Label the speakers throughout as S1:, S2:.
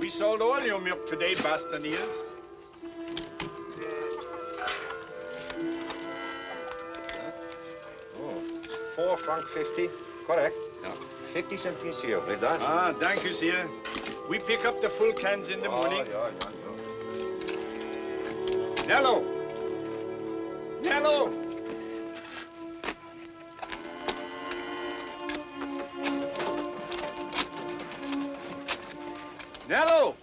S1: We sold all your milk today, Bostonians.
S2: Oh, 4 francs 50. Correct.
S1: Ja.
S2: 50 cents, monsieur. We're done.
S1: Ah, thank you, sir. We pick up the full cans in the morning.
S2: Ja.
S1: Nello! Nello! Nello!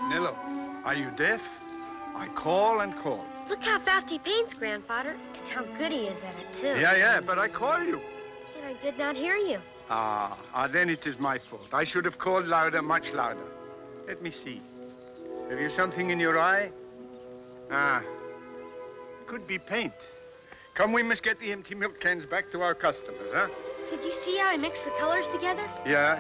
S1: Nello, are you deaf? I call and call.
S3: Look how fast he paints, Grandfather. And how good he is at it, too.
S1: Yeah, but I call you.
S3: But I did not hear you.
S1: Then it is my fault. I should have called louder, much louder. Let me see. Have you something in your eye? Could be paint. Come, we must get the empty milk cans back to our customers, huh?
S3: Did you see how I mixed the colors together?
S1: Yeah.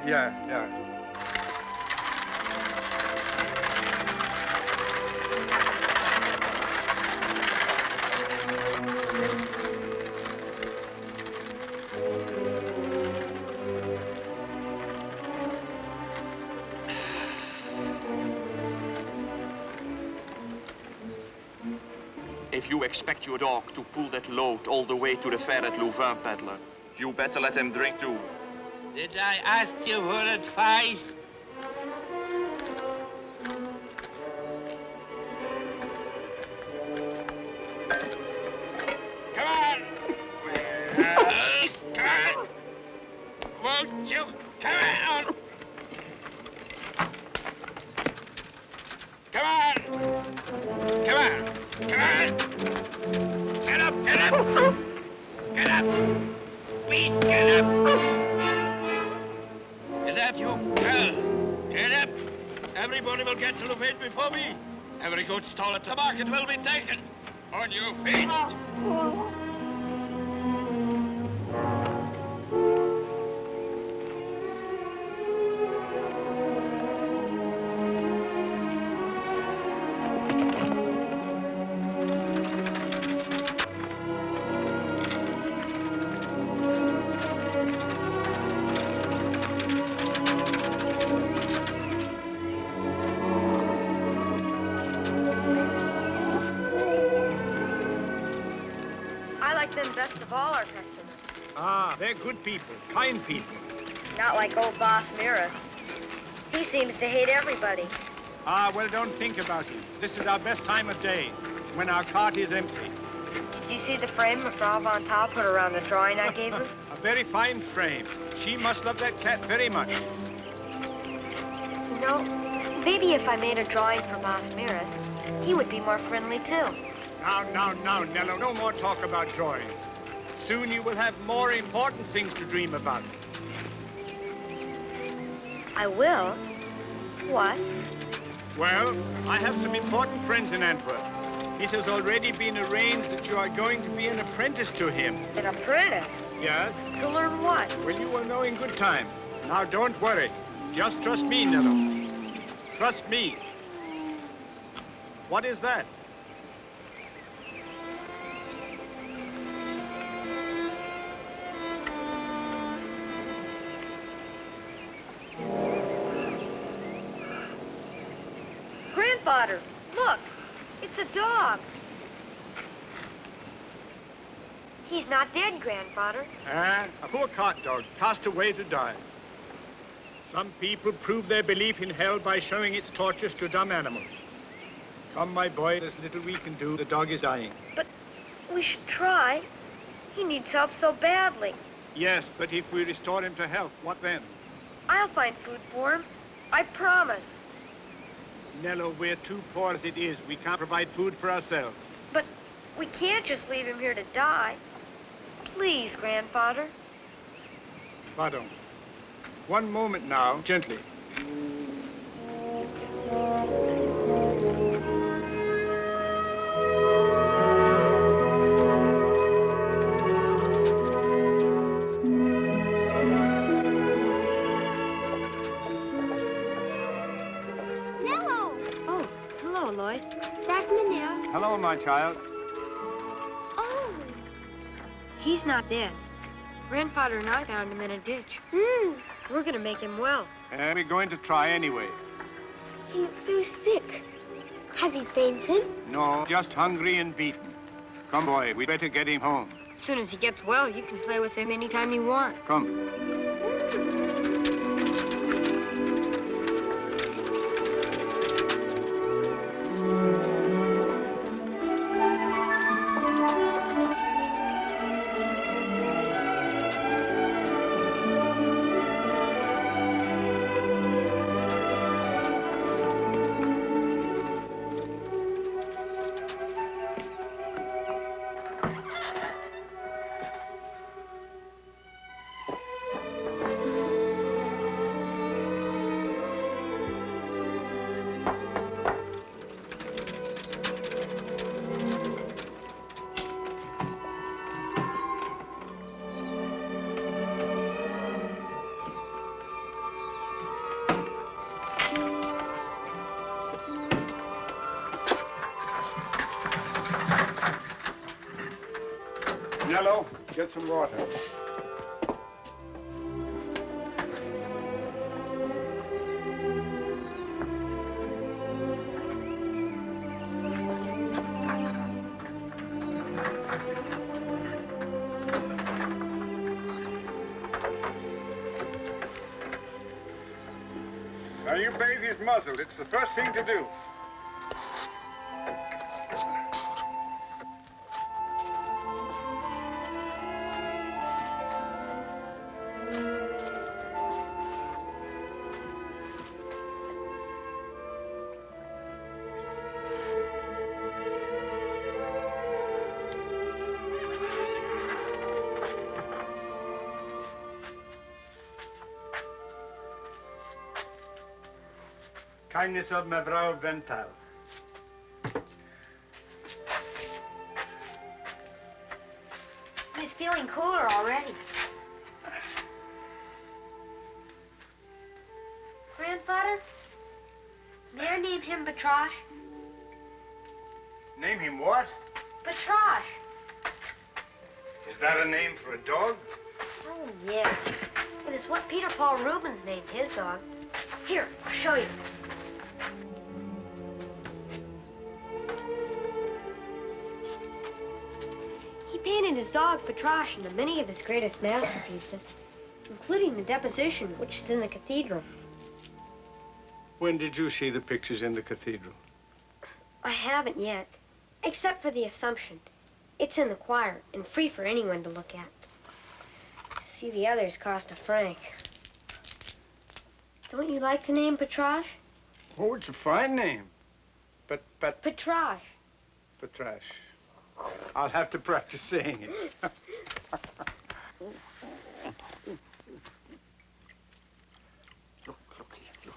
S4: If you expect your dog to pull that load all the way to the fair at Louvain, peddler, you better let him drink too.
S5: Did I ask you for advice? Come on! Come on! Won't you? Come on! Come on! Come on! Come on! Get up! Get up! Get up! Please get up! Get up, you girl! Get up! Everybody will get to Louvain before me. Every good stall at the market will be taken. On your feet!
S3: Best of all our customers.
S1: They're good people, kind people.
S3: Not like old boss Miras. He seems to hate everybody.
S1: Well, don't think about it. This is our best time of day, when our cart is empty.
S3: Did you see the frame Frau von Taub put around the drawing I gave her?
S1: A very fine frame. She must love that cat very much.
S3: You know, maybe if I made a drawing for Boss Miras, he would be more friendly, too.
S1: Now, Nello, no more talk about drawing. Soon you will have more important things to dream about.
S3: I will? What?
S1: Well, I have some important friends in Antwerp. It has already been arranged that you are going to be an apprentice to him.
S3: An apprentice?
S1: Yes?
S3: To learn what?
S1: Well, you will know in good time. Now, don't worry. Just trust me, Nello. Trust me. What is that?
S3: Grandfather, look. It's a dog. He's not dead, Grandfather.
S1: A poor cart dog, cast away to die. Some people prove their belief in hell by showing its tortures to dumb animals. Come, my boy, there's little we can do. The dog is dying.
S3: But we should try. He needs help so badly.
S1: Yes, but if we restore him to health, what then?
S3: I'll find food for him. I promise.
S1: Nello, we're too poor as it is. We can't provide food for ourselves.
S3: But we can't just leave him here to die. Please, Grandfather.
S1: Pardon. One moment now, gently. Hello, my child.
S3: Oh. He's not dead. Grandfather and I found him in a ditch. We're going to make him well.
S1: We're going to try anyway.
S6: He looks so sick. Has he fainted?
S1: No, just hungry and beaten. Come, boy, we'd better get him home.
S3: As soon as he gets well, you can play with him anytime you want.
S1: Come. Nello, get some water. Now, you bathe his muzzle. It's the first thing to do. Kindness of mevrouw Vental.
S3: He's feeling cooler already. Grandfather, may I name him Batrosh?
S1: Name him what?
S3: Batrosh.
S1: Is that a name for a dog?
S3: Oh, yes. It is what Peter Paul Rubens named his dog. Here, I'll show you. He painted his dog Batrosh into many of his greatest masterpieces, including the Deposition, which is in the cathedral.
S1: When did you see the pictures in the cathedral?
S3: I haven't yet, except for the Assumption. It's in the choir and free for anyone to look at. See, the others cost a franc. Don't you like the name Petrache?
S1: Oh, it's a fine name. But...
S3: Petrache.
S1: Petrache. I'll have to practice saying it. Look here, look.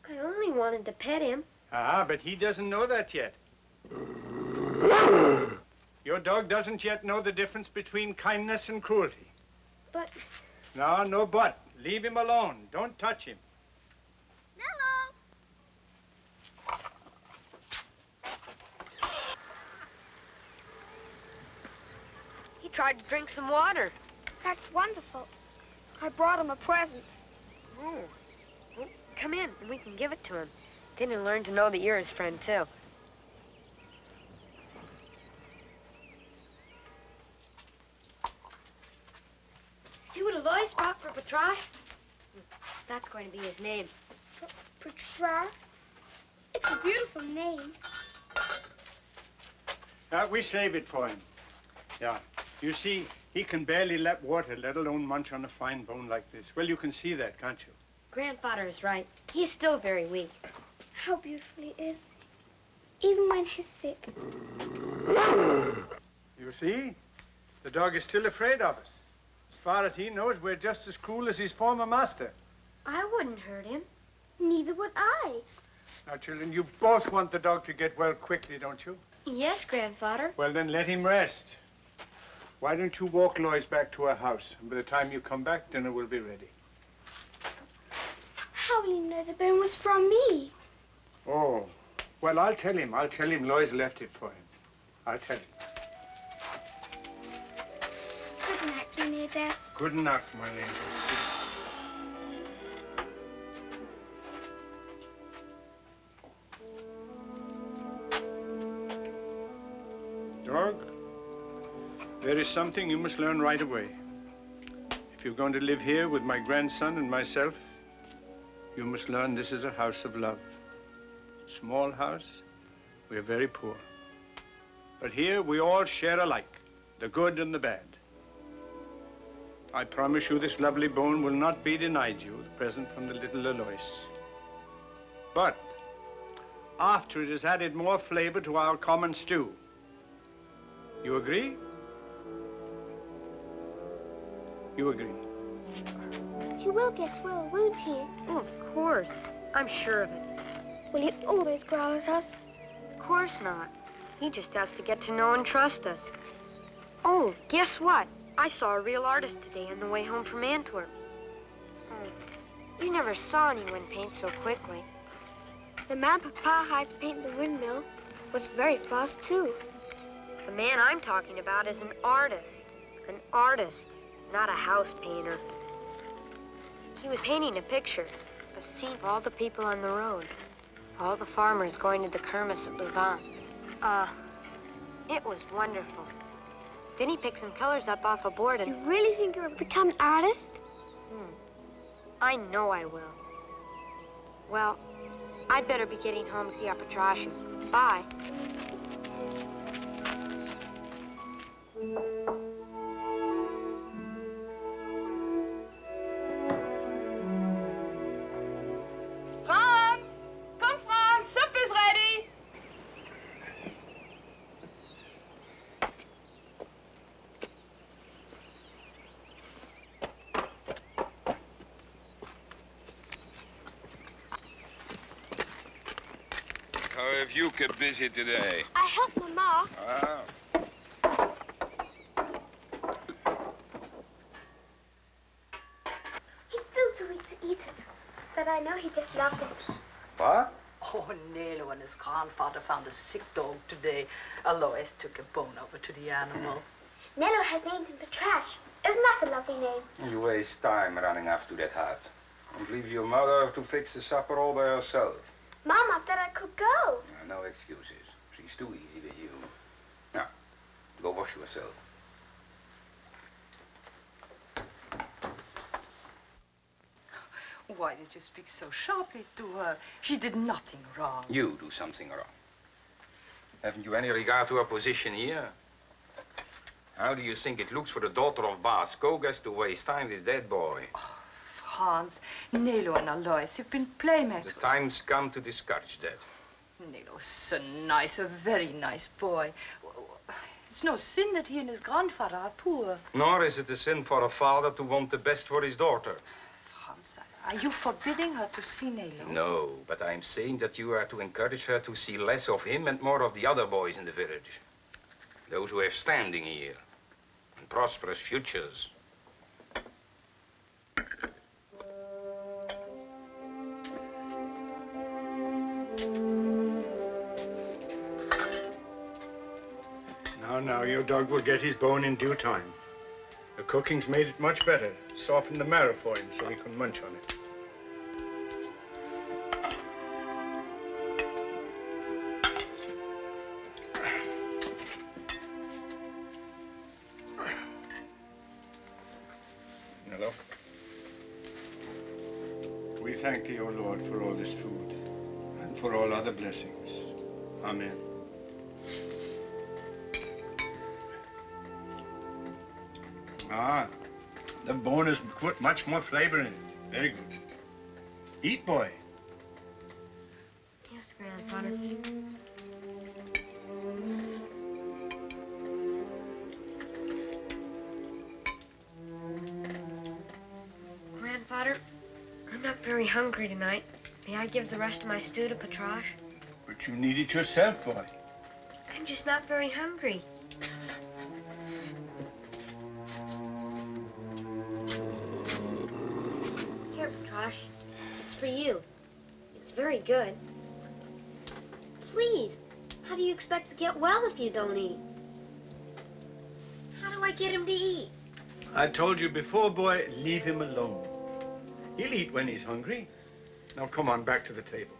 S3: I only wanted to pet him.
S1: Ah, but he doesn't know that yet. Your dog doesn't yet know the difference between kindness and cruelty.
S3: But...
S1: No, no but. Leave him alone. Don't touch him.
S6: Nello!
S3: He tried to drink some water.
S6: That's wonderful. I brought him a present.
S3: Oh. Well, come in and we can give it to him. Then he'll learn to know that you're his friend, too. See what Alois brought for Petrache? That's going to be his name.
S6: Petrache? It's a beautiful name.
S1: We save it for him. Yeah. You see, he can barely lap water, let alone munch on a fine bone like this. Well, you can see that, can't you?
S3: Grandfather is right. He's still very weak.
S6: How beautiful he is. Even when he's sick.
S1: You see? The dog is still afraid of us. As far as he knows, we're just as cruel as his former master.
S3: I wouldn't hurt him.
S6: Neither would I.
S1: Now, children, you both want the dog to get well quickly, don't you?
S3: Yes, Grandfather.
S1: Well, then let him rest. Why don't you walk Lois back to her house? And by the time you come back, dinner will be ready.
S6: How will you know the bone was from me?
S1: Oh, well, I'll tell him. I'll tell him Lois left it for him. I'll tell him.
S6: Good night, my dear Dad.
S1: Good night, my angel. Dog, there is something you must learn right away. If you're going to live here with my grandson and myself, you must learn this is a house of love. Small house, we're very poor. But here we all share alike, the good and the bad. I promise you this lovely bone will not be denied you, the present from the little Alois. But after it has added more flavor to our common stew. You agree? You agree?
S6: He will get well, won't he?
S3: Oh, of course. I'm sure of it.
S6: Will he always growl at us?
S3: Of course not. He just has to get to know and trust us. Oh, guess what? I saw a real artist today on the way home from Antwerp. Oh, you never saw anyone paint so quickly.
S6: The man Papa hired to paint the windmill was very fast, too.
S3: The man I'm talking about is an artist. An artist, not a house painter. He was painting a picture, a scene of all the people on the road. All the farmers going to the kermesse at Louvain. It was wonderful. Then he picked some colors up off a board and...
S6: You really think you'll become an artist?
S3: I know I will. Well, I'd better be getting home to see our Petraches. Bye.
S7: Franz! Come, Franz! Soup is ready!
S2: How have you kept busy today?
S6: I helped Mama.
S2: Ah.
S6: He's still too weak to eat it. But I know he just loved it.
S2: What?
S8: Oh, Nelo and his grandfather found a sick dog today. Alois took a bone over to the animal.
S6: Nello has named him Petrache. Isn't that a lovely name?
S2: You waste time running after that hut. And leave your mother to fix the supper all by herself.
S6: Mama said I could go.
S2: No excuses. She's too easy with you. Now, go wash yourself.
S8: Why did you speak so sharply to her? She did nothing wrong.
S2: You do something wrong. Haven't you any regard to our position here? How do you think it looks for the daughter of Baas Kogas to waste time with that boy?
S8: Oh, Frans, Nelo and Alois have been playmates.
S2: The time's come to discourage that.
S8: Nelo's a very nice boy. It's no sin that he and his grandfather are poor.
S2: Nor is it a sin for a father to want the best for his daughter.
S8: Frans, are you forbidding her to see Nelo?
S2: No, but I'm saying that you are to encourage her to see less of him and more of the other boys in the village. Those who have standing here and prosperous futures.
S1: Now, your dog will get his bone in due time. The cooking's made it much better. Softened the marrow for him so he can munch on it. Hello. We thank thee, O Lord, for all this food and for all other blessings. Amen. Ah, the bone has put much more flavor in it. Very good. Eat, boy.
S3: Yes, Grandfather. Grandfather, I'm not very hungry tonight. May I give the rest of my stew to Patrash?
S1: But you need it yourself, boy.
S3: I'm just not very hungry. Here, Patrash. It's for you. It's very good. Please, how do you expect to get well if you don't eat? How do I get him to eat?
S1: I told you before, boy, leave him alone. He'll eat when he's hungry. Now, come on, back to the table.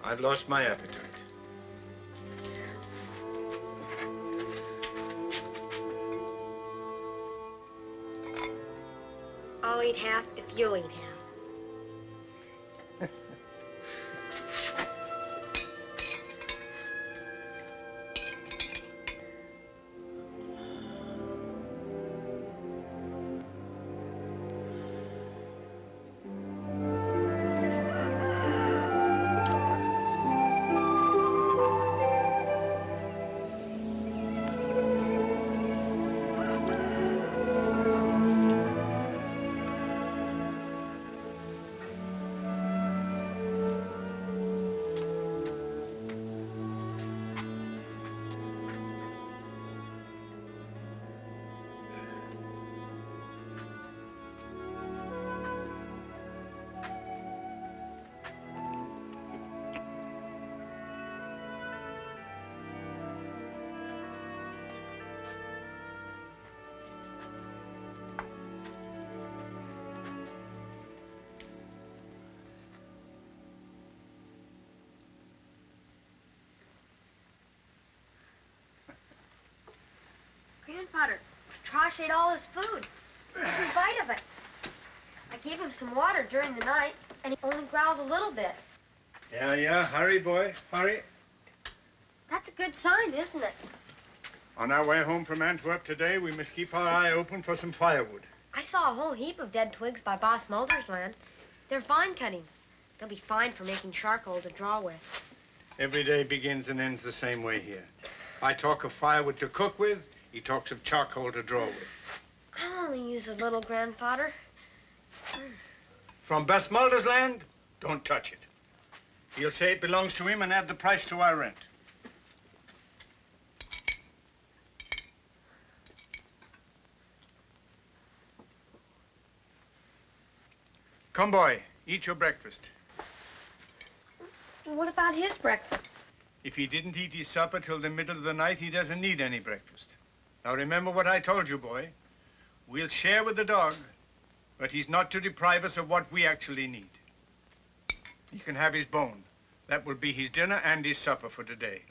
S1: I've lost my appetite.
S3: I'll eat half if you'll eat half. Grandfather, Patrash ate all his food. Every bite of it. I gave him some water during the night, and he only growled a little bit.
S1: Yeah, hurry, boy, hurry.
S3: That's a good sign, isn't it?
S1: On our way home from Antwerp today, we must keep our eye open for some firewood.
S3: I saw a whole heap of dead twigs by Boss Mulder's land. They're vine cuttings. They'll be fine for making charcoal to draw with.
S1: Every day begins and ends the same way here. I talk of firewood to cook with. He talks of charcoal to draw with.
S3: I'll only use a little, Grandfather.
S1: From Boss Mulder's land, don't touch it. He'll say it belongs to him and add the price to our rent. Come, boy, eat your breakfast.
S3: What about his breakfast?
S1: If he didn't eat his supper till the middle of the night, he doesn't need any breakfast. Now, remember what I told you, boy. We'll share with the dog, but he's not to deprive us of what we actually need. He can have his bone. That will be his dinner and his supper for today.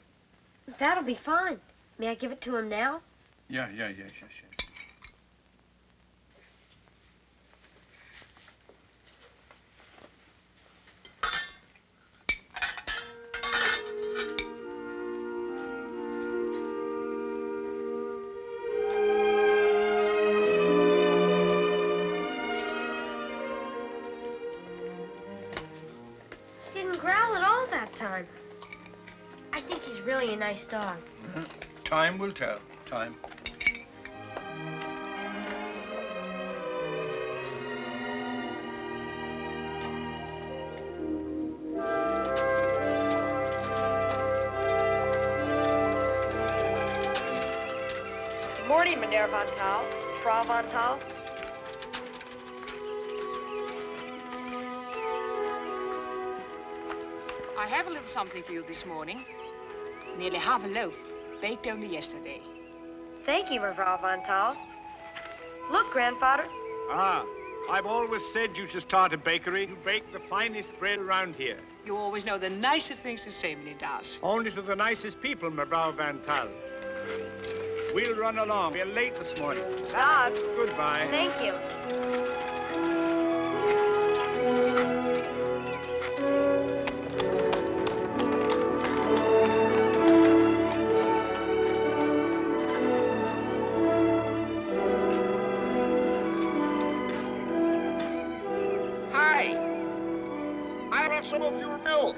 S3: That'll be fine. May I give it to him now?
S1: Yeah.
S3: He's really a nice dog.
S1: Time will tell. Time.
S3: Good morning, Meneer Van Taal. Frau Van Taal.
S7: I have a little something for you this morning. Nearly half a loaf, baked only yesterday.
S3: Thank you, Mevrouw Van Taal. Look, Grandfather.
S1: Ah, I've always said you should start a bakery. You bake the finest bread around here.
S7: You always know the nicest things to say, meneer Daas.
S1: Only to the nicest people, Mevrouw Van Taal. We'll run along. We're late this morning.
S3: God.
S1: Goodbye.
S3: Thank you.
S5: Hi. I'll have some of your milk.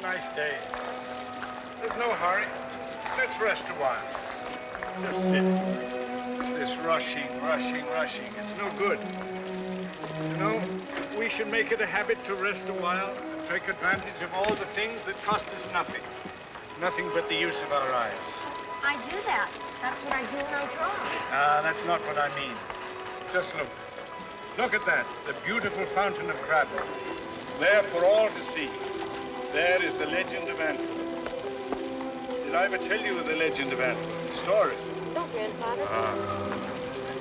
S1: Nice day. There's no hurry. Let's rest a while. Just sit. This rushing. It's no good. You know, we should make it a habit to rest a while and take advantage of all the things that cost us nothing. Nothing but the use of our eyes.
S3: I do that. That's what I do when I draw.
S1: Ah, that's not what I mean. Just look. Look at that. The beautiful fountain of crabapple. There for all to see. There is the legend of Antwerp. Did I ever tell you of the legend of Antwerp? The story?
S3: No, Grandfather.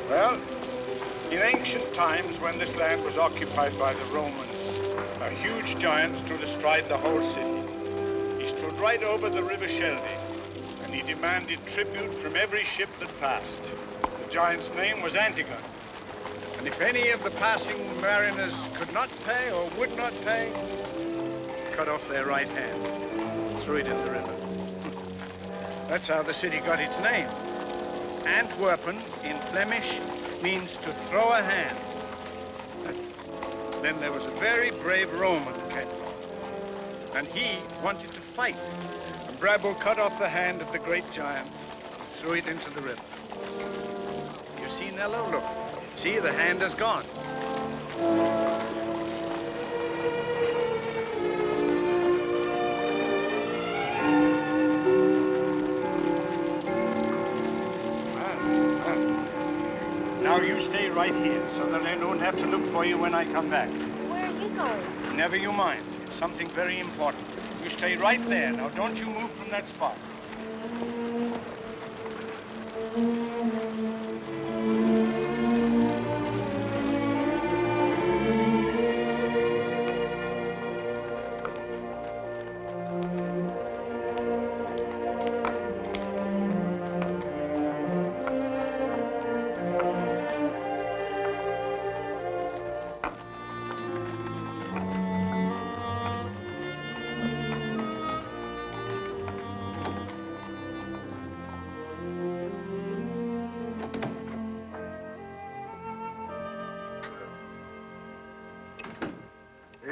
S1: Well, in ancient times, when this land was occupied by the Romans, a huge giant stood astride the whole city. He stood right over the river Schelde, and he demanded tribute from every ship that passed. The giant's name was Antigone. And if any of the passing mariners could not pay or would not pay, cut off their right hand, threw it in the river. That's how the city got its name. Antwerpen, in Flemish, means to throw a hand. Then there was a very brave Roman who came along, and he wanted to fight. And Brabo cut off the hand of the great giant, threw it into the river. You see, Nello? Look. See, the hand has gone. Now you stay right here so that I don't have to look for you when I come back.
S3: Where are you going?
S1: Never you mind. It's something very important. You stay right there. Now don't you move from that spot.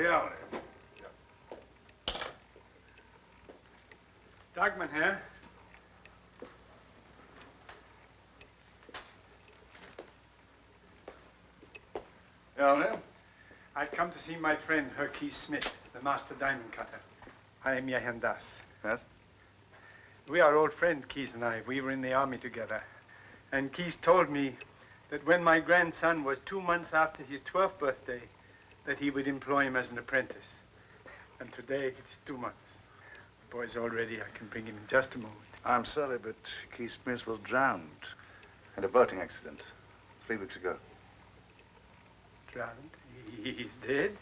S9: Yeah.
S1: Dogman here.
S9: Yeah.
S1: I've come to see my friend, Herkes Smith, the master diamond cutter. I am Yehan Das.
S9: Yes?
S1: We are old friends, Keys and I. We were in the army together. And Keys told me that when my grandson was 2 months after his 12th birthday, that he would employ him as an apprentice. And today, it's 2 months. The boy's all ready. I can bring him in just a moment.
S9: I'm sorry, but Keith Smith was drowned in a boating accident 3 weeks ago.
S1: Drowned? He's dead?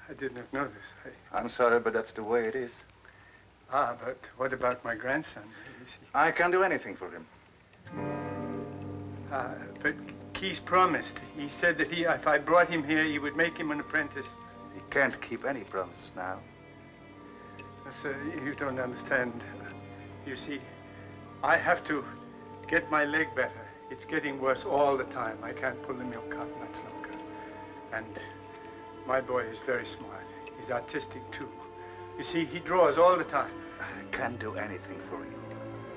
S1: I did not know this.
S9: I'm sorry, but that's the way it is.
S1: But what about my grandson?
S9: I can't do anything for him.
S1: But Keys promised. He said that if I brought him here, he would make him an apprentice.
S9: He can't keep any promises now.
S1: Sir, you don't understand. You see, I have to get my leg better. It's getting worse all the time. I can't pull the milk out much longer. And my boy is very smart. He's artistic, too. You see, he draws all the time.
S9: I can't do anything for you.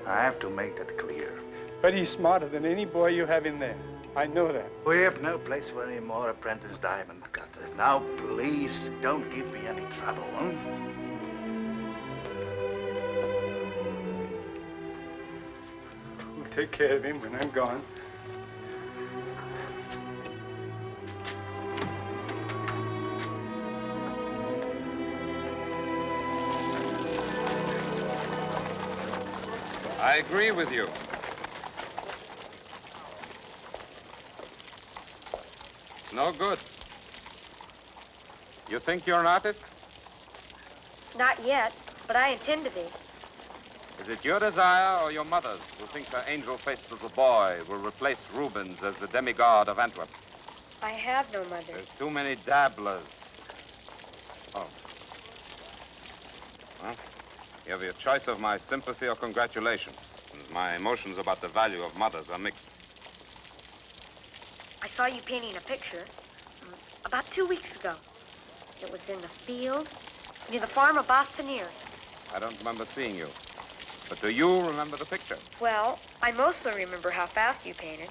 S9: I have to make that clear.
S1: But he's smarter than any boy you have in there. I know that.
S9: We have no place for any more apprentice diamond cutters. Now, please, don't give me any trouble, huh?
S1: We'll take care of him when I'm gone.
S10: I agree with you. No good. You think you're an artist?
S3: Not yet, but I intend to be.
S10: Is it your desire or your mother's who thinks her angel-faced little boy will replace Rubens as the demigod of Antwerp?
S3: I have no mother.
S10: There's too many dabblers. Oh. Well, you have your choice of my sympathy or congratulations. And my emotions about the value of mothers are mixed.
S3: I saw you painting a picture about 2 weeks ago. It was in the field near the farm of Bostoniers.
S10: I don't remember seeing you. But do you remember the picture?
S3: Well, I mostly remember how fast you painted.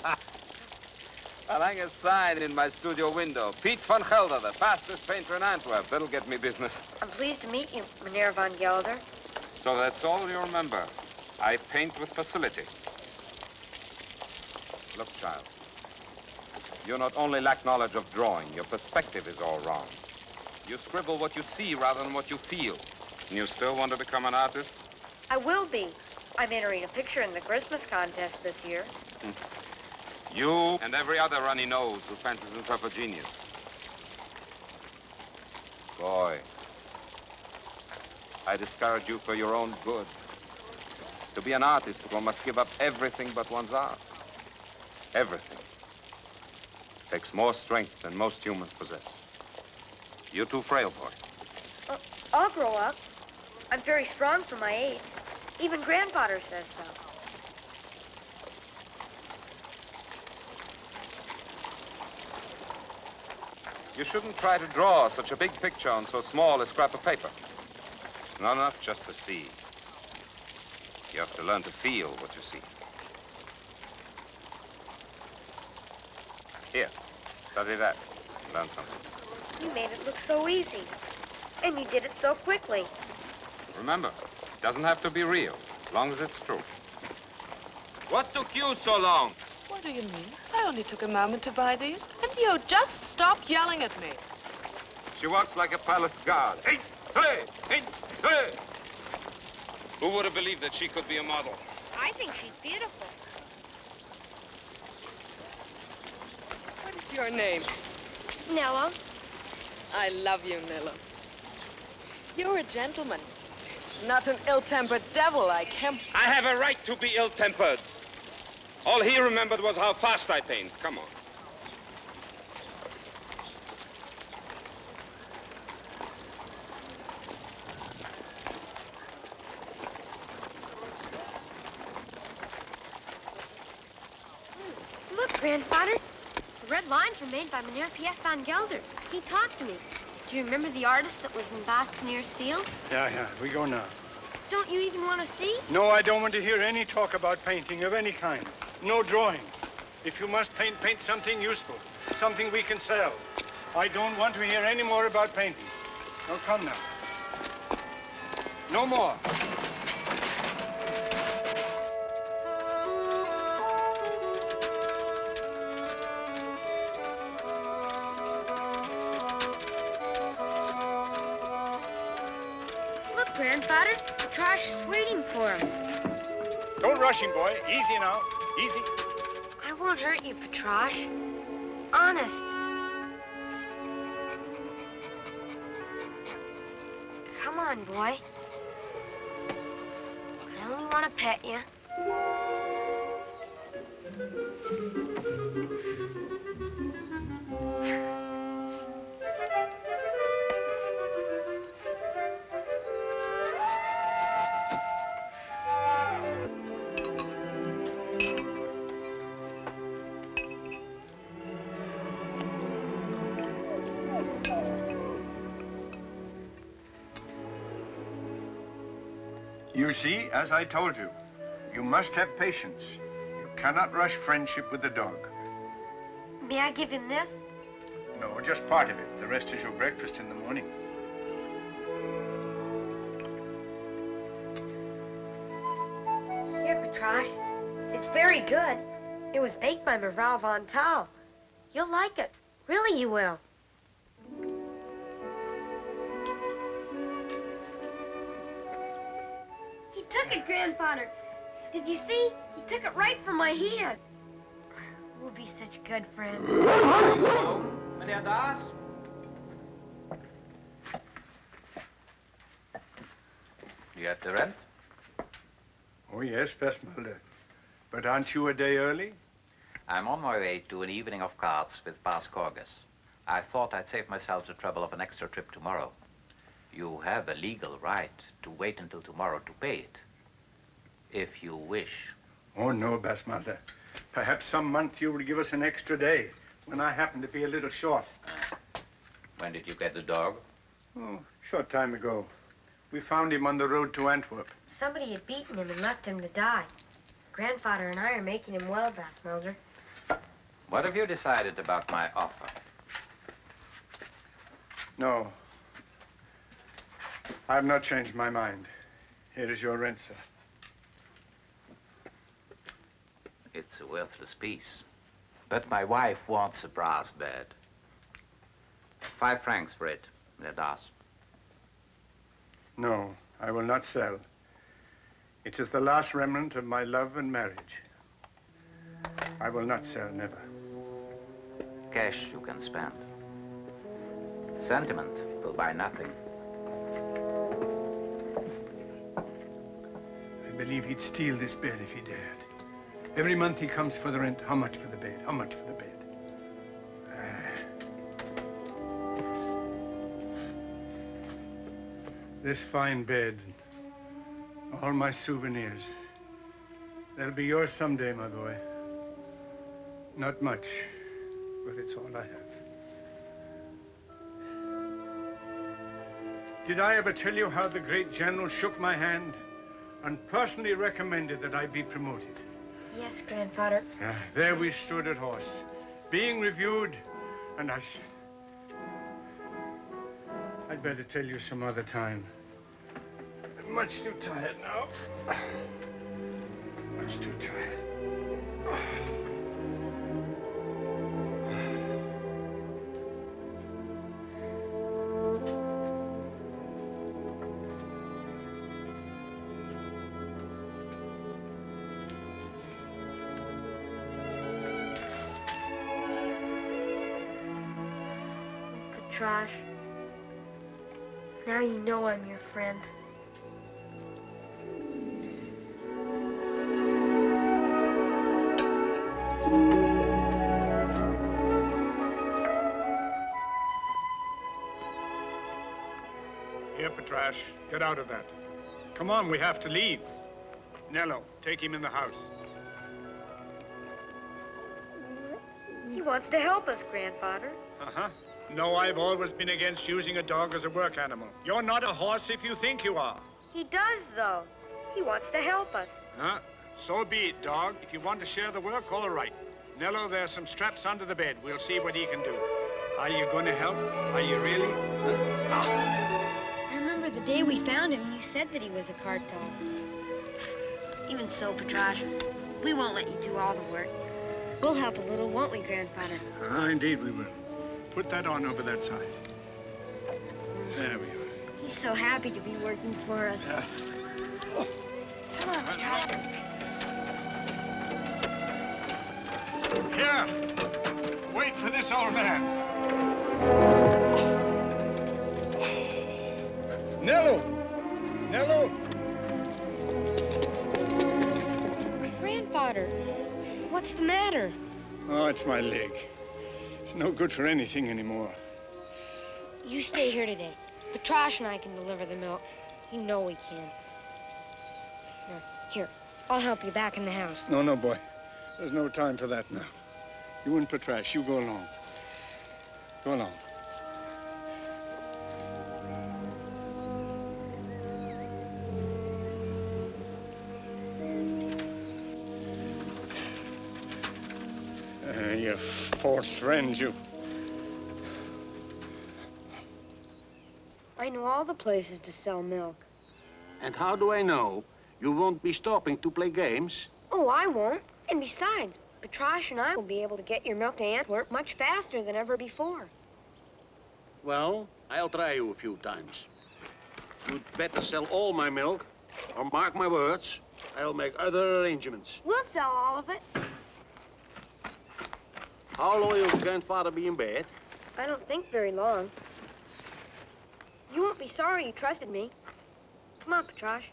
S10: I like a sign in my studio window. Piet van Gelder, the fastest painter in Antwerp. That'll get me business.
S3: I'm pleased to meet you, Meneer van Gelder.
S10: So that's all you remember. I paint with facility. Look, child. You not only lack knowledge of drawing, your perspective is all wrong. You scribble what you see rather than what you feel. And you still want to become an artist?
S3: I will be. I'm entering a picture in the Christmas contest this year.
S10: You and every other runny nose who fancies himself a genius. Boy, I discourage you for your own good. To be an artist, one must give up everything but one's art. Everything. Takes more strength than most humans possess. You're too frail for it.
S3: I'll grow up. I'm very strong for my age. Even grandfather says so.
S10: You shouldn't try to draw such a big picture on so small a scrap of paper. It's not enough just to see. You have to learn to feel what you see. Here, study that. Learn something.
S3: You made it look so easy. And you did it so quickly.
S10: Remember, it doesn't have to be real, as long as it's true. What took you so long?
S7: What do you mean? I only took a moment to buy these. And you just stopped yelling at me.
S10: She walks like a palace guard. Hey, hey, hey, hey! Who would have believed that she could be a model?
S3: I think she's beautiful.
S7: What is your name?
S3: Nello.
S7: I love you, Nello. You're a gentleman. Not an ill-tempered devil like him.
S10: I have a right to be ill-tempered. All he remembered was how fast I paint. Come on.
S3: Look, Grandfather. The red lines were made by Meneer Piet van Gelder. He talked to me. Do you remember the artist that was in Bastionier's field?
S1: Yeah, we go now.
S3: Don't you even want to see?
S1: No, I don't want to hear any talk about painting of any kind. No drawing. If you must paint something useful, something we can sell. I don't want to hear any more about painting. Now, come now. No more.
S3: Look, Grandfather, the trash is waiting for us.
S1: Don't rush him, boy. Easy now. Easy.
S3: I won't hurt you, Patrash. Honest. Come on, boy. I only want to pet you.
S1: You see, as I told you, you must have patience. You cannot rush friendship with the dog.
S3: May I give him this?
S1: No, just part of it. The rest is your breakfast in the morning.
S3: Here, Patrash. It's very good. It was baked by Mevrouw van Taal. You'll like it. Really, you will. He took it, Grandfather. Did you see? He took it right from my hand. We'll be such good friends.
S2: Are you home, Meneer Daas?
S10: You have the rent?
S1: Oh, yes, Westmulder. But aren't you a day early?
S11: I'm on my way to an evening of cards with Baas Corgus. I thought I'd save myself the trouble of an extra trip tomorrow. You have a legal right to wait until tomorrow to pay it, if you wish.
S1: Oh, no, Westmulder. Perhaps some month you will give us an extra day, when I happen to be a little short.
S11: When did you get the dog?
S1: Oh, short time ago. We found him on the road to Antwerp.
S3: Somebody had beaten him and left him to die. Grandfather and I are making him well, Westmulder.
S11: What have you decided about my offer?
S1: No. I've not changed my mind. Here is your rent, sir.
S11: It's a worthless piece. But my wife wants a brass bed. 5 francs for it, Meneer Daas.
S1: No, I will not sell. It is the last remnant of my love and marriage. I will not sell, never.
S11: Cash you can spend. Sentiment will buy nothing.
S1: I believe he'd steal this bed if he dared. Every month he comes for the rent. How much for the bed? How much for the bed? This fine bed, all my souvenirs. They'll be yours someday, my boy. Not much, but it's all I have. Did I ever tell you how the great general shook my hand and personally recommended that I be promoted?
S3: Yes, Grandfather.
S1: There we stood at horse, being reviewed, and I'd better tell you some other time. I'm much too tired now. Much too tired.
S3: Patrash, now you know I'm your friend.
S1: Here, Patrash, get out of that. Come on, we have to leave. Nello, take him in the house.
S3: He wants to help us, Grandfather.
S1: Uh-huh. No, I've always been against using a dog as a work animal. You're not a horse if you think you are.
S3: He does, though. He wants to help us.
S1: Huh? So be it, dog. If you want to share the work, all right. Nello, there's some straps under the bed. We'll see what he can do. Are you going to help? Are you really?
S3: I remember the day we found him, you said that he was a cart dog. Even so, Petrash, we won't let you do all the work. We'll help a little, won't we, Grandfather?
S1: Indeed we will. Put that on over that side. There we are.
S3: He's so happy to be working for us. Come on, Petrash.
S1: Here! Wait for this old man. Nello! Nello!
S3: Grandfather, what's the matter?
S1: Oh, it's my leg. It's no good for anything anymore.
S3: You stay here today. Petrash and I can deliver the milk. You know we can. Here, I'll help you back in the house.
S1: No, boy. There's no time for that now. You and Petrash, you go along. Go along. You false friend, you.
S3: I know all the places to sell milk.
S12: And how do I know you won't be stopping to play games?
S3: Oh, I won't. And besides, Petrash and I will be able to get your milk to Antwerp much faster than ever before.
S12: Well, I'll try you a few times. You'd better sell all my milk, or mark my words, I'll make other arrangements.
S3: We'll sell all of it.
S12: How long will your grandfather be in bed?
S3: I don't think very long. You won't be sorry you trusted me. Come on, Petrash.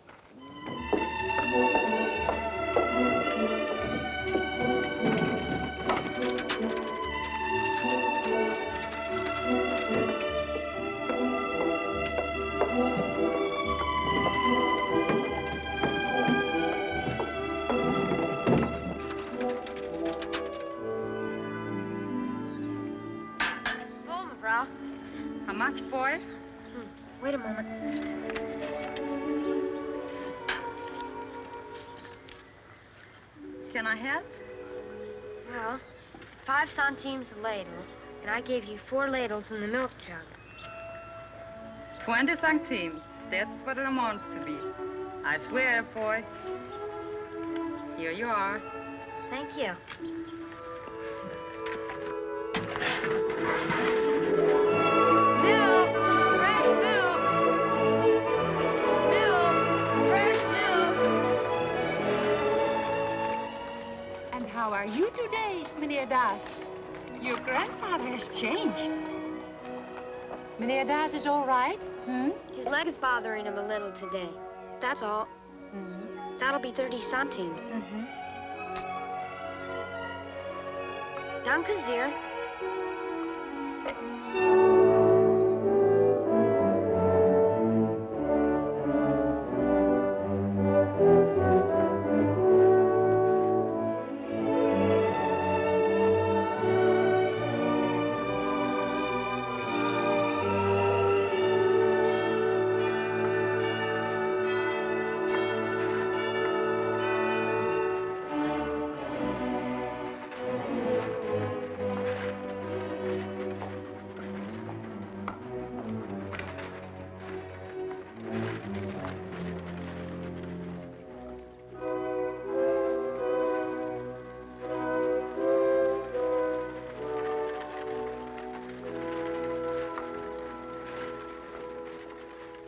S13: How much, boy?
S3: Wait a moment.
S13: Can I help?
S3: Well, 5 centimes a ladle, and I gave you 4 ladles in the milk jug.
S13: 20 centimes. That's what it amounts to be. I swear, boy. Here you are.
S3: Thank you. Milk! Fresh milk! Milk! Fresh milk!
S14: And how are you today, Meneer Daas? Your grandfather has changed. Meneer Daas is all right?
S3: His leg is bothering him a little today. That's all. That'll be 30 centimes. Danke sehr.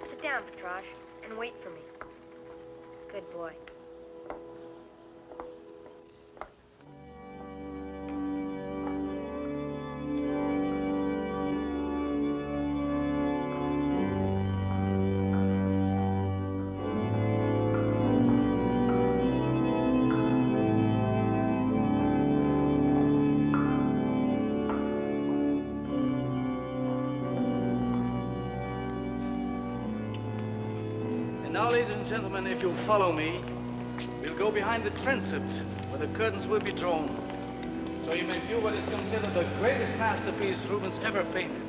S3: Sit down, Petrash, and wait for me. Good boy.
S15: And now, ladies and gentlemen, if you'll follow me, we'll go behind the transept where the curtains will be drawn. so you may view what is considered the greatest masterpiece Rubens ever painted.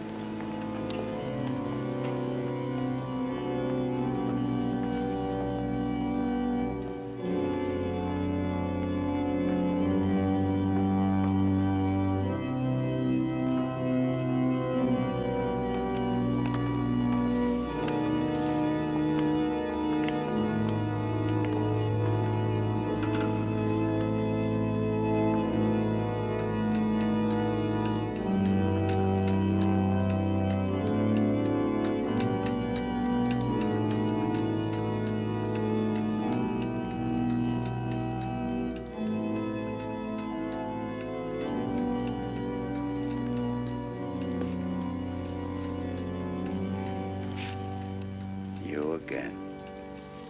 S16: You again.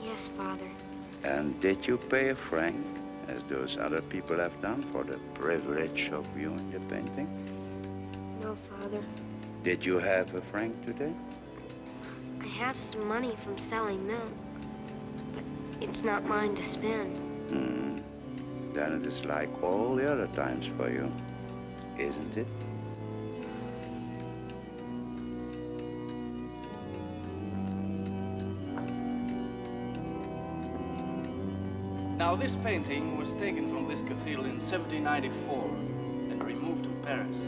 S3: Yes, Father.
S16: And did you pay a franc, as those other people have done, for the privilege of viewing the painting?
S3: No, Father.
S16: Did you have a franc today?
S3: I have some money from selling milk, but it's not mine to spend.
S16: Then it is like all the other times for you, isn't it?
S15: Now, this painting was taken from this cathedral in 1794 and removed to Paris.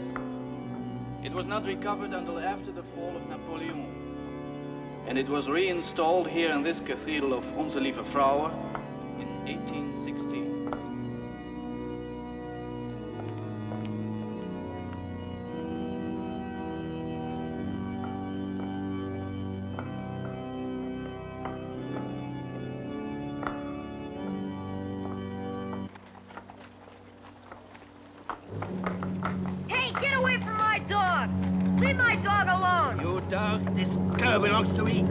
S15: It was not recovered until after the fall of Napoleon. And it was reinstalled here in this cathedral of Onze Lieve Vrouwe in 1816.
S3: Hey, get away from my dog! Leave my dog alone!
S1: You dog, this cur belongs to me.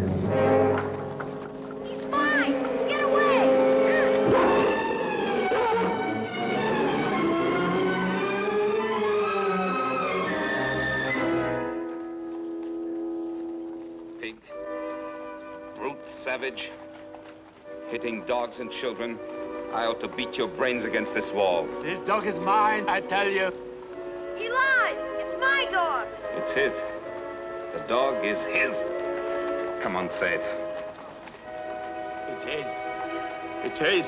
S3: He's mine! Get away!
S10: Pig. Brute, savage. Hitting dogs and children. I ought to beat your brains against this wall.
S1: This dog is mine, I tell you.
S3: He lies! It's my dog!
S10: It's his. The dog is his. Come on, say it.
S1: It's his. It's his.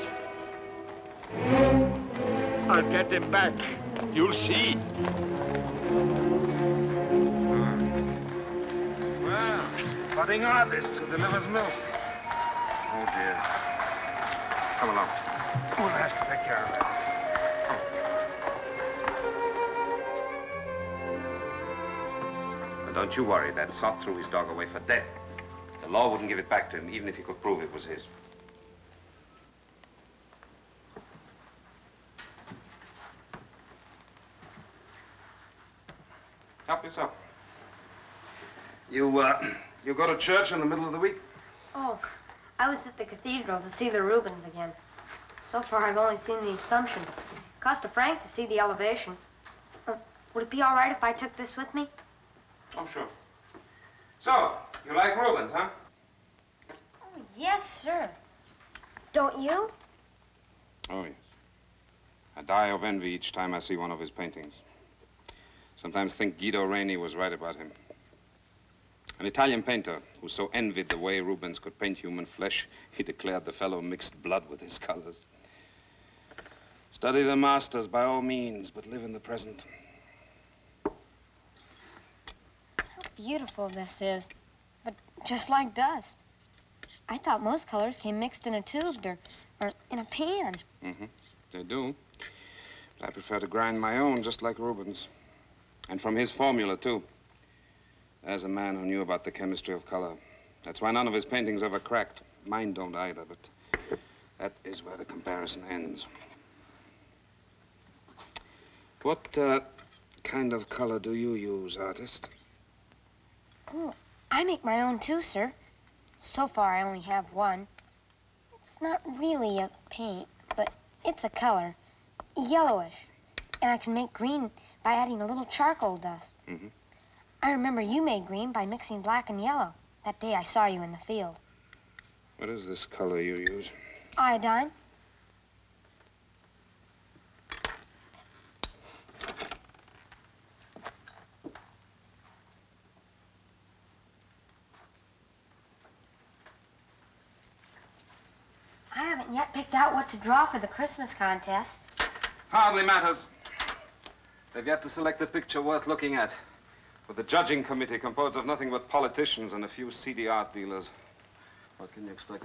S1: I'll get him back. You'll see.
S10: Well, budding artist who delivers milk. Oh, dear. Come along. We'll have to take care of that. Don't you worry. That sot threw his dog away for dead. The law wouldn't give it back to him, even if he could prove it was his. Help yourself. You go to church in the middle of the week?
S3: Oh, I was at the cathedral to see the Rubens again. So far, I've only seen the Assumption. Cost a franc to see the Elevation. Would it be all right if I took this with me?
S10: Oh, sure. So, you like Rubens, huh?
S3: Oh, yes, sir. Don't you?
S10: Oh, yes. I die of envy each time I see one of his paintings. Sometimes think Guido Reni was right about him. An Italian painter who so envied the way Rubens could paint human flesh, he declared the fellow mixed blood with his colors. Study the masters by all means, but live in the present.
S3: Beautiful this is, but just like dust. I thought most colors came mixed in a tube or in a pan.
S10: Mm-hmm. They do. But I prefer to grind my own, just like Rubens. And from his formula, too. There's a man who knew about the chemistry of color. That's why none of his paintings ever cracked. Mine don't either, but that is where the comparison ends. What kind of color do you use, artist?
S3: Oh, I make my own too, sir. So far, I only have one. It's not really a paint, but it's a color. Yellowish. And I can make green by adding a little charcoal dust.
S10: Mm-hmm.
S3: I remember you made green by mixing black and yellow that day I saw you in the field.
S10: What is this color you use?
S3: Iodine. haven't yet picked out what to draw for the Christmas contest.
S10: Hardly matters. They've yet to select a picture worth looking at. With the judging committee composed of nothing but politicians and a few seedy art dealers. What can you expect?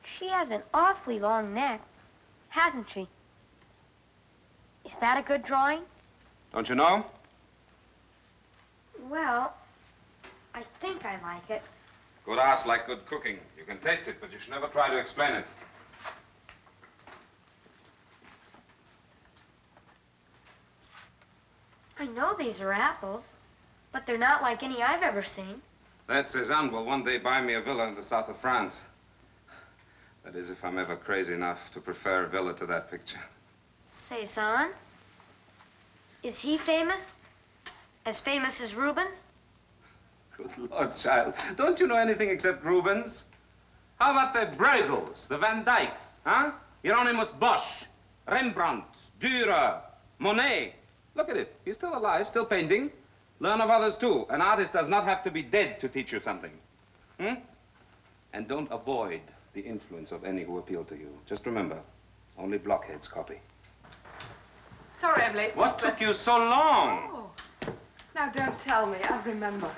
S3: She has an awfully long neck, hasn't she? Is that a good drawing?
S10: Don't you know?
S3: Well, I think I like it.
S10: Good art's like good cooking. You can taste it, but you should never try to explain it.
S3: I know these are apples, but they're not like any I've ever seen.
S10: That Cézanne will one day buy me a villa in the south of France. That is, if I'm ever crazy enough to prefer a villa to that picture.
S3: Cézanne? Is he famous? As famous as Rubens?
S10: Good Lord, child. Don't you know anything except Rubens? How about the Bruegels, the Van Dycks, huh? Hieronymus Bosch, Rembrandt, Dürer, Monet. Look at it. He's still alive, still painting. Learn of others, too. An artist does not have to be dead to teach you something. And don't avoid the influence of any who appeal to you. Just remember, only blockheads copy.
S7: Sorry I'm late.
S10: What took you so long?
S7: Oh, now don't tell me. I'll remember.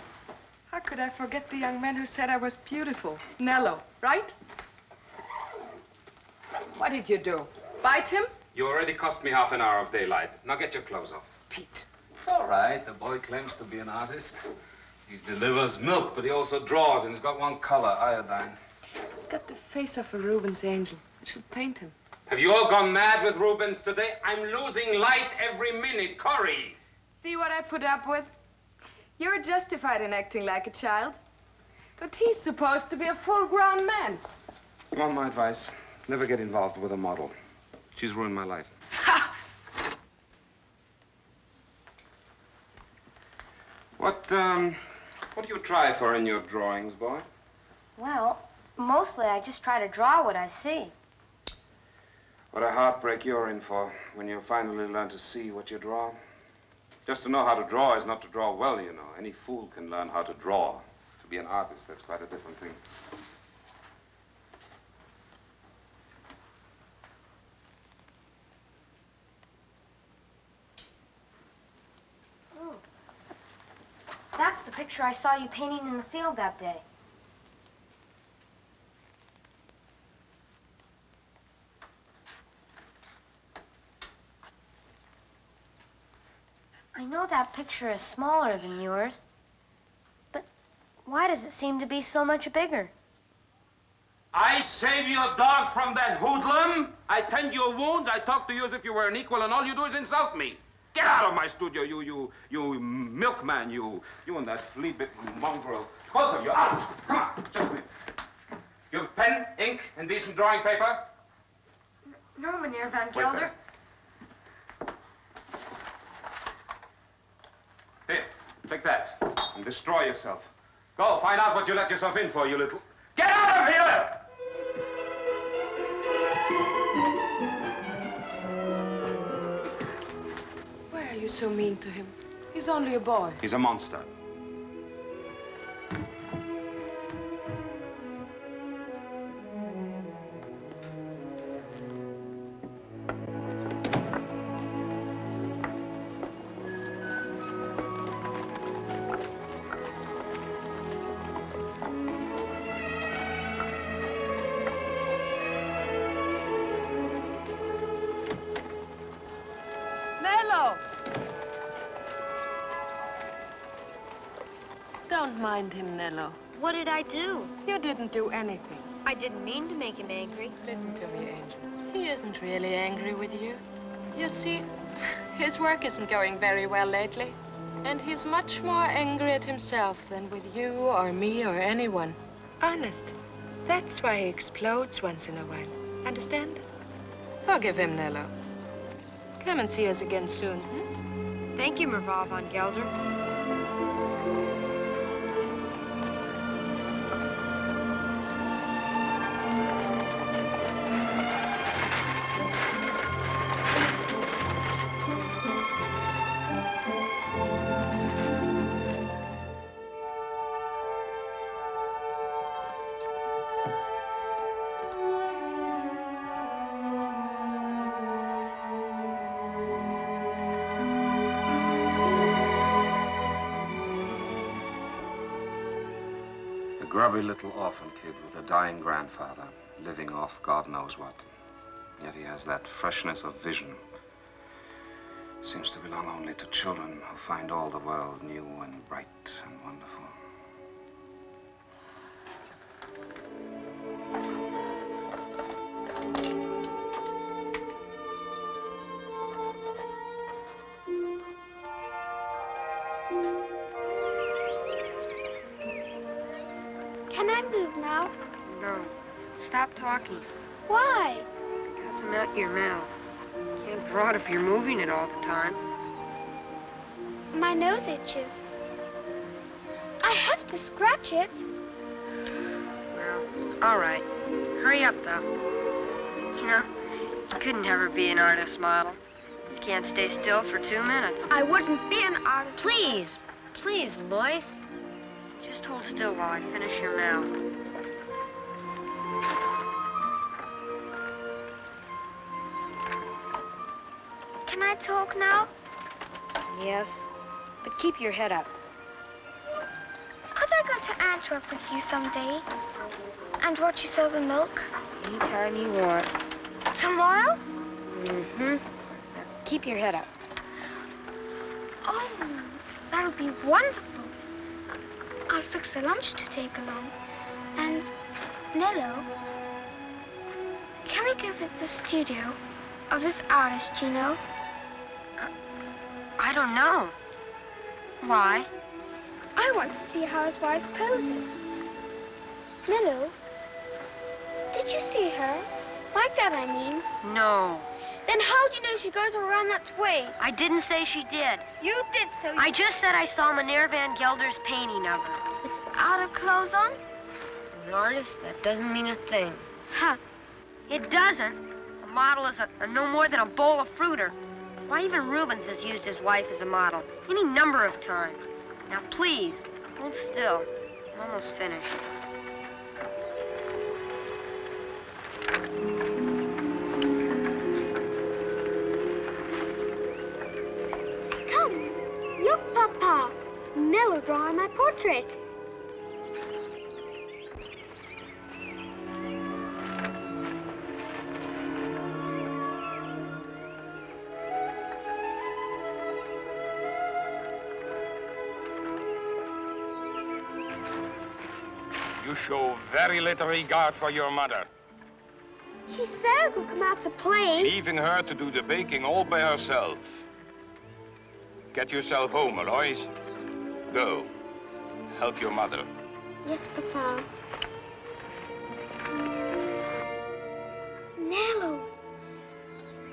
S7: How could I forget the young man who said I was beautiful? Nello, right? What did you do? Bite him?
S10: You already cost me half an hour of daylight. Now get your clothes off.
S7: Pete.
S10: It's all right. The boy claims to be an artist. He delivers milk, but he also draws, and he's got one color, iodine.
S7: He's got the face of a Rubens angel. I should paint him.
S10: Have you all gone mad with Rubens today? I'm losing light every minute. Corrie!
S7: See what I put up with? You're justified in acting like a child. But he's supposed to be a full-grown man.
S10: You want my advice? Never get involved with a model. She's ruined my life.
S7: Ha!
S10: What do you try for in your drawings, boy?
S3: Well, mostly I just try to draw what I see.
S10: What a heartbreak you're in for when you finally learn to see what you draw. Just to know how to draw is not to draw well, you know. Any fool can learn how to draw. To be an artist, that's quite a different thing.
S3: Oh. That's the picture I saw you painting in the field that day. I know that picture is smaller than yours, but why does it seem to be so much bigger?
S10: I save your dog from that hoodlum. I tend your wounds. I talk to you as if you were an equal, and all you do is insult me. Get out of my studio, you milkman, you and that flea-bitten mongrel. Both of you, out. Come on, just a minute. You have pen, ink, and decent drawing paper?
S3: No, Meneer Van
S10: Wait
S3: Gelder.
S10: there. Here, take that, and destroy yourself. Go, find out what you let yourself in for, you little... Get out of here!
S7: Why are you so mean to him? He's only a boy.
S10: He's a monster.
S7: Don't mind him, Nello.
S3: What did I do?
S7: You didn't do anything.
S3: I didn't mean to make him angry.
S7: Listen to me, Angel. He isn't really angry with you. You see, his work isn't going very well lately. And he's much more angry at himself than with you or me or anyone. Honest. That's why he explodes once in a while. Understand? Forgive him, Nello. Come and see us again soon,
S3: Thank you, Mevrouw Van Gelder.
S10: grubby little orphan kid with a dying grandfather, living off God knows what. Yet he has that freshness of vision. Seems to belong only to children who find all the world new and bright and wonderful.
S6: Can I move now?
S3: No. Stop talking.
S6: Why?
S3: Because I'm out your mouth. Can't draw it if you're moving it all the time.
S6: My nose itches. I have to scratch it.
S3: Well, all right. Hurry up, though. You know, you couldn't ever be an artist model. You can't stay still for 2 minutes.
S6: I wouldn't be an artist.
S3: Please, please, Lois. Just hold still while I finish your mouth.
S6: Can I talk now?
S3: Yes, but keep your head up.
S6: Could I go to Antwerp with you someday? And watch you sell the milk?
S3: Anytime you want.
S6: Tomorrow?
S3: Mm-hmm. Now, keep your head up.
S6: Oh, that'll be wonderful. I'll fix a lunch to take along. And, Nello, can we go visit the studio of this artist, you know?
S3: I don't know. Why?
S6: I want to see how his wife poses. Nello, did you see her? Like that, I mean.
S3: No.
S6: Then how do you know she goes around that way?
S3: I didn't say she did.
S6: You did, so you...
S3: I just said I saw Meneer van Gelder's painting of her.
S6: Without her clothes on?
S3: An artist, that doesn't mean a thing.
S6: Huh.
S3: It doesn't. A model is a no more than a bowl of fruit, or why, even Rubens has used his wife as a model any number of times. Now, please, hold still. I'm almost finished.
S6: Come, look, Papa. Nello's drawing my portrait.
S2: You show very little regard for your mother,
S6: She said we'll come out to play.
S2: leaving her to do the baking all by herself. Get yourself home, Alois. Go. Help your mother.
S6: Yes, Papa. Nello,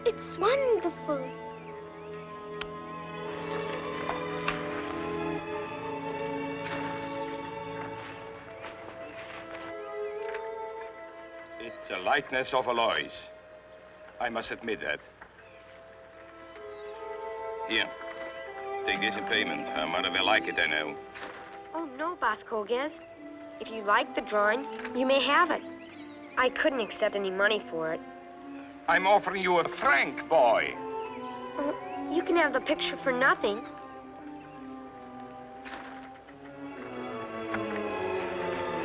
S6: it's wonderful.
S2: It's a likeness of Alois. I must admit that. Here. Take this in payment. Her mother will like it, I know.
S3: Oh, no, Vascoguez. If you like the drawing, you may have it. I couldn't accept any money for it.
S2: I'm offering you a franc, boy.
S3: You can have the picture for nothing.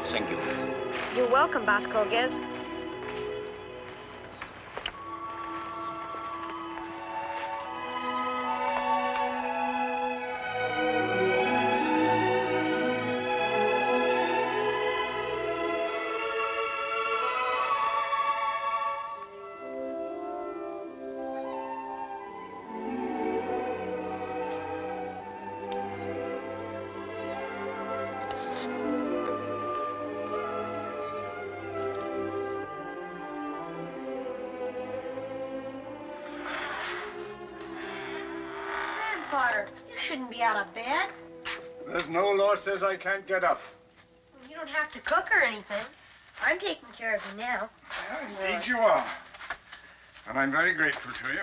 S2: Thank you.
S3: You're welcome, Vascoguez. Grandfather, you shouldn't be out of bed.
S1: There's no law says I can't get up.
S3: You don't have to cook or anything. I'm taking care of you now.
S1: Indeed you are. And I'm very grateful to you.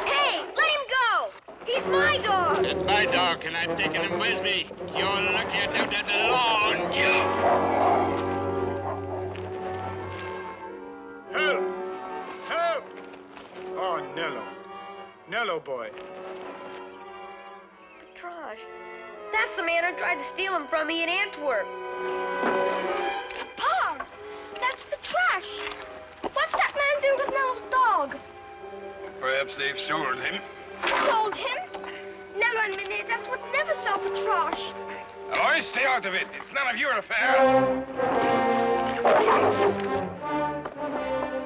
S3: Hey, let him go! He's my dog!
S5: That's my dog, and I've taken him with me. You're lucky I don't have the law on you.
S1: Help! Help! Nello boy.
S3: Petrash. That's the man who tried to steal him from me in Antwerp.
S6: Pa! That's Petrash. What's that man doing with Nello's dog?
S2: Perhaps they've sold him.
S6: Sold him? Nello and Menedas would never sell Petrash.
S2: Alois, stay out of it. It's none of your affair.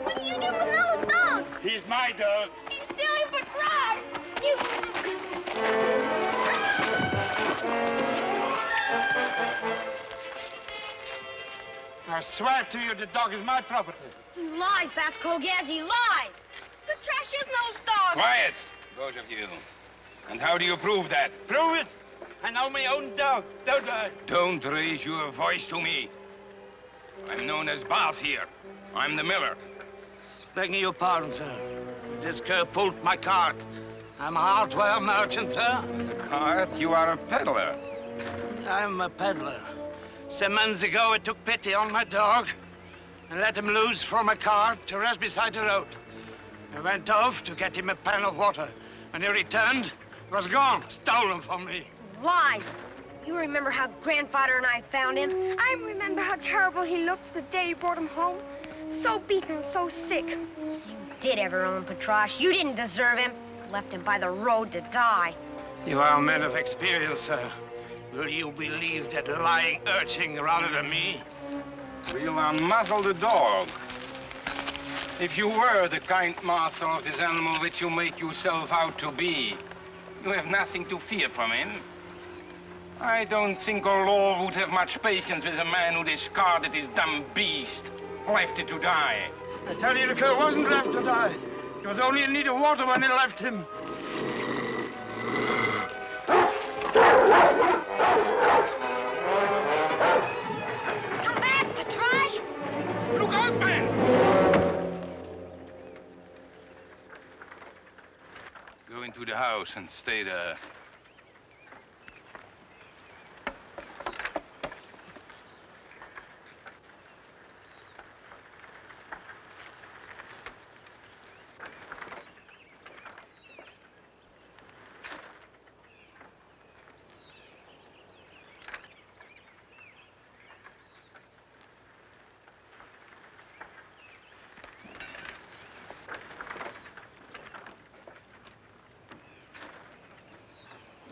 S6: What are you doing with Nello's dog?
S5: He's my dog.
S6: He's stealing Petrash. You...
S5: I swear to you, the dog is my property.
S3: He lies, Vasquez. He lies.
S6: Petrash is Nello's dog.
S2: Quiet, both of you. And how do you prove that?
S5: Prove it. I know my own dog, don't I?
S2: Don't raise your voice to me. I'm known as Boss here. I'm the miller.
S12: Begging your pardon, sir. This girl pulled my cart. I'm a hardware merchant, sir.
S2: A cart? You are a peddler.
S12: I'm a peddler. Some months ago, I took pity on my dog and let him loose from a cart to rest beside the road. I went off to get him a pan of water. When he returned, he was gone, stolen from me.
S3: Lies. You remember how Grandfather and I found him?
S6: I remember how terrible he looked the day you brought him home. So beaten and so sick.
S3: You did ever own Petrash. You didn't deserve him. Left him by the road to die.
S12: You are a man of experience, sir. Will you believe that lying urchin rather than me?
S2: We'll unmuzzle the dog. If you were the kind master of this animal which you make yourself out to be, you have nothing to fear from him. I don't think our law would have much patience with a man who discarded his dumb beast, left it to die.
S12: I tell you, the cur wasn't left to die. He was only in need of water when they left him.
S3: Come back, Petrash!
S2: Look out, man! Go into the house and stay there.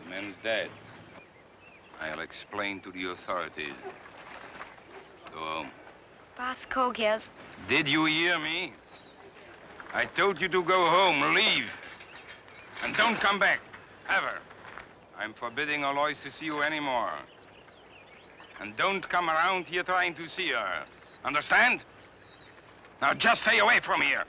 S2: Man's dead. I'll explain to the authorities. Go home.
S3: Vasquez.
S2: Did you hear me? I told you to go home. Leave. And don't come back. Ever. I'm forbidding Alois to see you anymore. And don't come around here trying to see her. Understand? Now just stay away from here.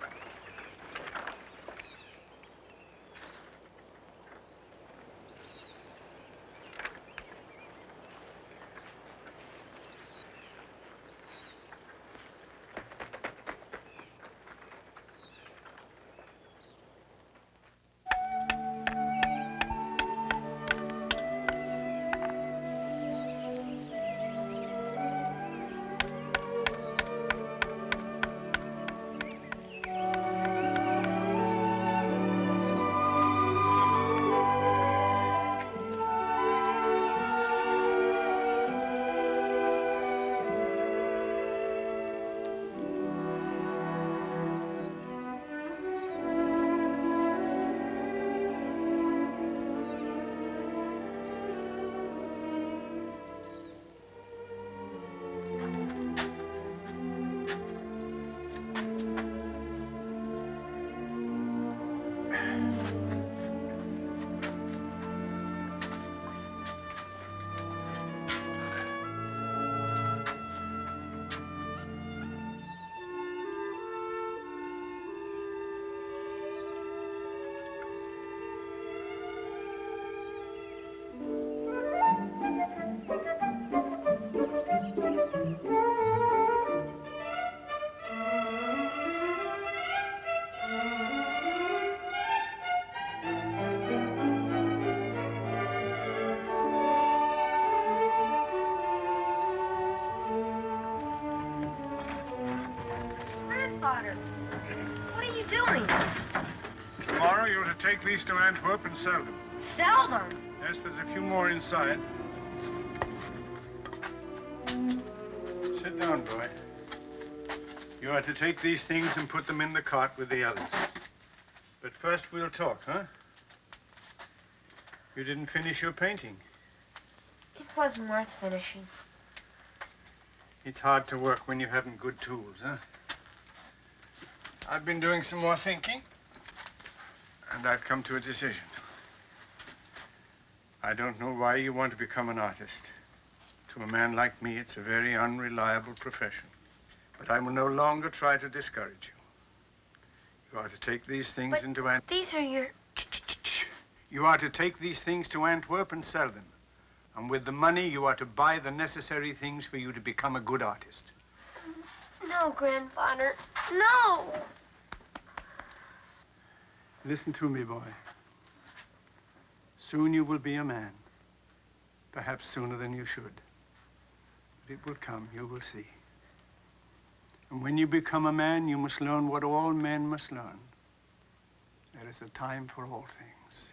S3: What are you doing?
S1: Tomorrow Now you're to take these to Antwerp and sell them.
S3: Sell them?
S1: Yes, there's a few more inside. Sit down, boy. You are to take these things and put them in the cart with the others. But first we'll talk, huh? You didn't finish your painting.
S3: It wasn't worth finishing.
S1: It's hard to work when you haven't good tools, huh? I've been doing some more thinking, and I've come to a decision. I don't know why you want to become an artist. To a man like me, it's a very unreliable profession. But I will no longer try to discourage you. You are to take these things into Antwerp.
S3: These are your...
S1: You are to take these things to Antwerp and sell them. And with the money, you are to buy the necessary things for you to become a good artist.
S3: No, Grandfather. No!
S1: Listen to me, boy. Soon you will be a man. Perhaps sooner than you should. But it will come, you will see. And when you become a man, you must learn what all men must learn. There is a time for all things.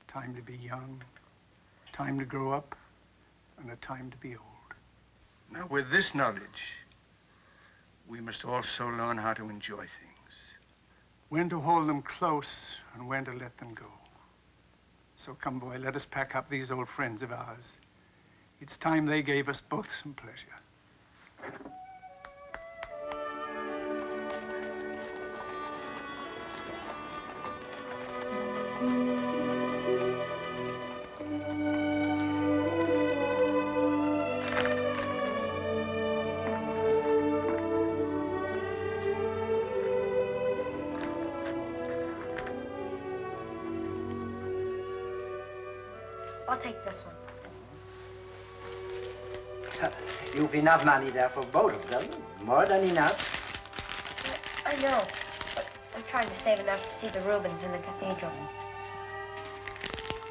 S1: Time to be young, time to grow up, and a time to be old. Now, with this knowledge, we must also learn how to enjoy things. When to hold them close and when to let them go. So come, boy, let us pack up these old friends of ours. It's time they gave us both some pleasure.
S3: I'll take this one.
S17: You've enough money there for both of them. More than enough.
S3: I know, but I'm trying to save enough to see the Rubens in the cathedral.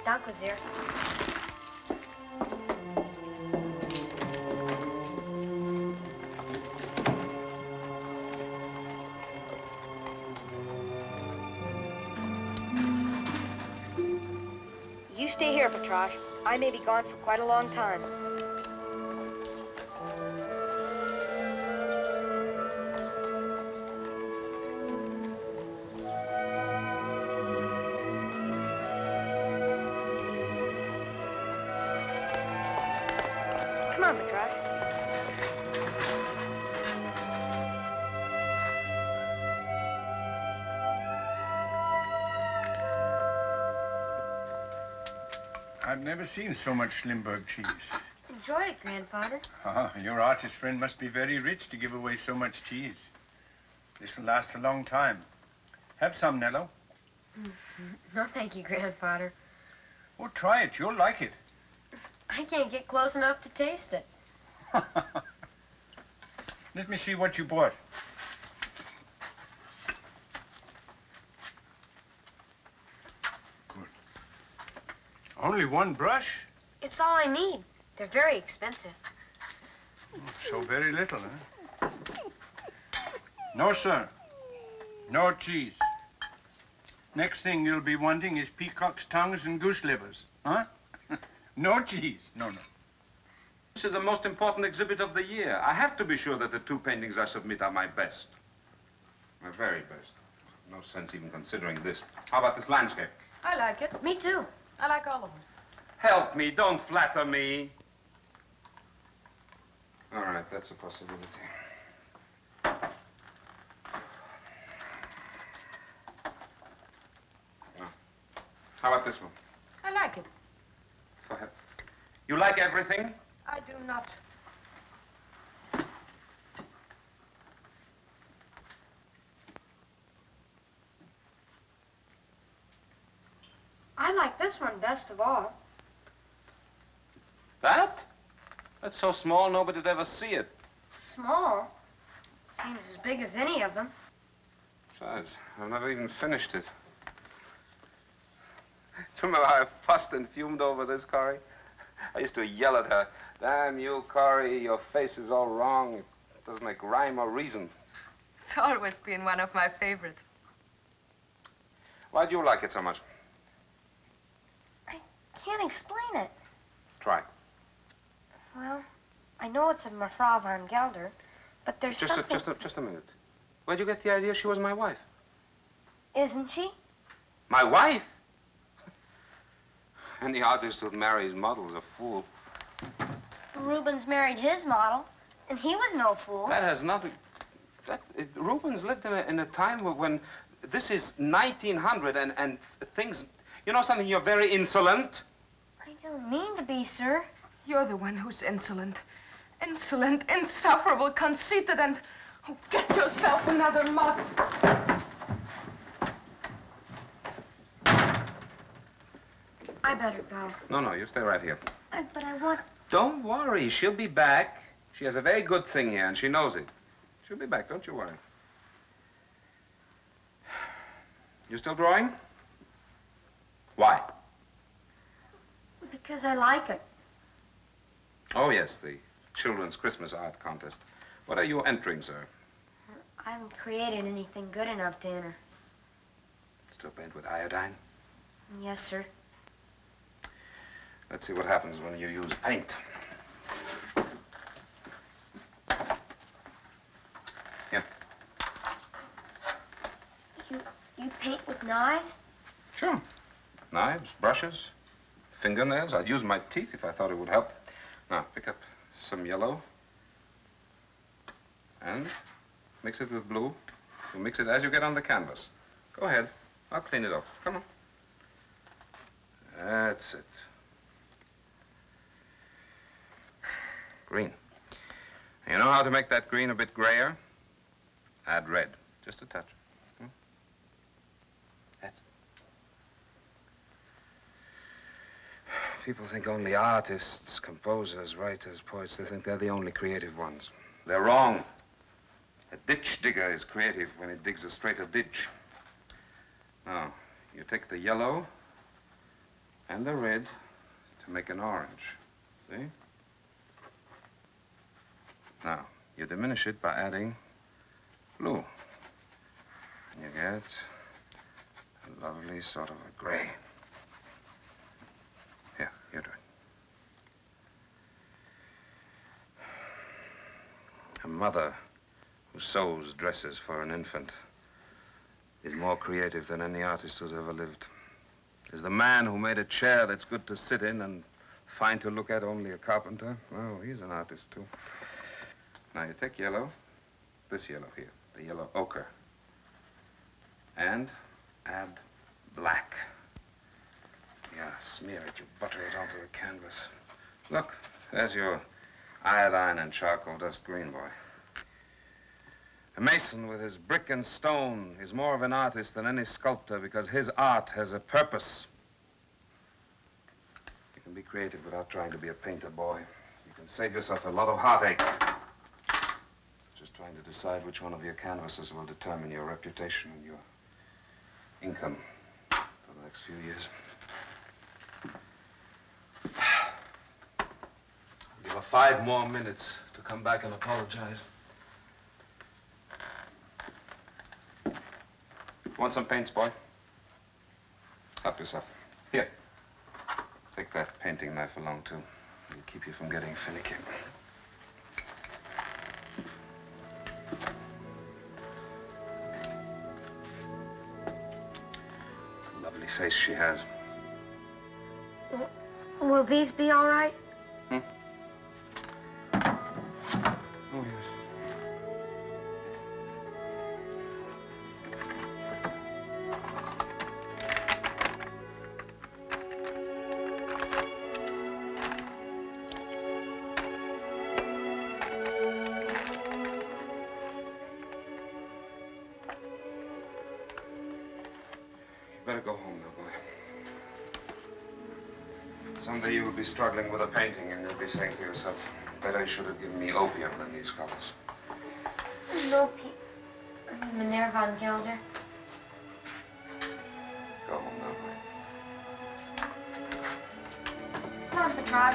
S3: Danke sehr. You stay here, Petrage. I may be gone for quite a long time. Come on, Petrage.
S1: I've never seen so much Schlimburg cheese.
S3: Enjoy it, Grandfather.
S1: Ah, your artist friend must be very rich to give away so much cheese. This'll last a long time. Have some, Nello.
S3: No, thank you, Grandfather.
S1: Oh, try it. You'll like it.
S3: I can't get close enough to taste it.
S1: Let me see what you bought. Good. Only one brush?
S3: It's all I need. They're very expensive.
S1: So very little, huh? No, sir. No cheese. Next thing you'll be wanting is peacock's tongues and goose livers, huh? No cheese. No, no.
S10: This is the most important exhibit of the year. I have to be sure that the two paintings I submit are my best. My very best. No sense even considering this. How about this landscape?
S7: I like it.
S3: Me too.
S7: I like all of them.
S10: Help me, don't flatter me. All right, that's a possibility. How about this one?
S7: I like it.
S10: Go ahead. You like everything?
S7: I do not.
S3: I like this one best of all.
S10: That? That's so small, nobody'd ever see it.
S3: Small? Seems as big as any of them.
S10: Besides, I've never even finished it. Remember how I fussed and fumed over this, Corrie? I used to yell at her, "Damn you, Corrie, your face is all wrong. It doesn't make rhyme or reason."
S7: It's always been one of my favorites.
S10: Why do you like it so much?
S3: I can't explain it.
S10: Try.
S3: Well, I know it's a Mevrouw van Gelder, but there's
S10: Just
S3: something...
S10: just a minute. Where'd you get the idea she was my wife?
S3: Isn't she?
S10: My wife? Any artist who marries models a fool.
S3: Rubens married his model, and he was no fool.
S10: That has nothing... Rubens lived in a time when... This is 1900 and things... You know something? You're very insolent.
S3: I don't mean to be, sir.
S7: You're the one who's insolent. Insolent, insufferable, conceited, and... Oh, get yourself another mug.
S3: I better go.
S10: No, you stay right here.
S3: But I want...
S10: Don't worry, she'll be back. She has a very good thing here, and she knows it. She'll be back, don't you worry. You still drawing? Why?
S3: Because I like it.
S10: Oh, yes, the Children's Christmas Art Contest. What are you entering, sir?
S3: I haven't created anything good enough to enter.
S10: Still paint with iodine?
S3: Yes, sir.
S10: Let's see what happens when you use paint. Here.
S3: You paint with knives?
S10: Sure. Knives, brushes, fingernails. I'd use my teeth if I thought it would help. Now, pick up some yellow and mix it with blue. You mix it as you get on the canvas. Go ahead. I'll clean it off. Come on. That's it. Green. You know how to make that green a bit grayer? Add red. Just a touch. That's it. People think only artists, composers, writers, poets, they think they're the only creative ones. They're wrong. A ditch digger is creative when it digs a straighter ditch. Now, you take the yellow and the red to make an orange. See? Now, you diminish it by adding blue. And you get a lovely sort of a gray. Here, you do it. A mother who sews dresses for an infant is more creative than any artist who's ever lived. Is the man who made a chair that's good to sit in and fine to look at only a carpenter? Oh, he's an artist, too. Now, you take yellow, this yellow here, the yellow ochre, and add black. Yeah, smear it, you butter it onto the canvas. Look, there's your iodine and charcoal dust green, boy. A mason with his brick and stone is more of an artist than any sculptor because his art has a purpose. You can be creative without trying to be a painter, boy. You can save yourself a lot of heartache. Just trying to decide which one of your canvases will determine your reputation and your income for the next few years. I'll give her 5 more minutes to come back and apologize. Want some paints, boy? Help yourself. Here. Take that painting knife along, too. It'll keep you from getting finicky. Lovely face she has.
S3: Will these be all right?
S10: Oh, yes. You better go home now, boy. Someday you will be struggling with a painting and you'll be saying to yourself, better you should have given me opium than these colors.
S3: No, Meneer van Gelder.
S10: Go home now, boy.
S3: Come on, Petrov.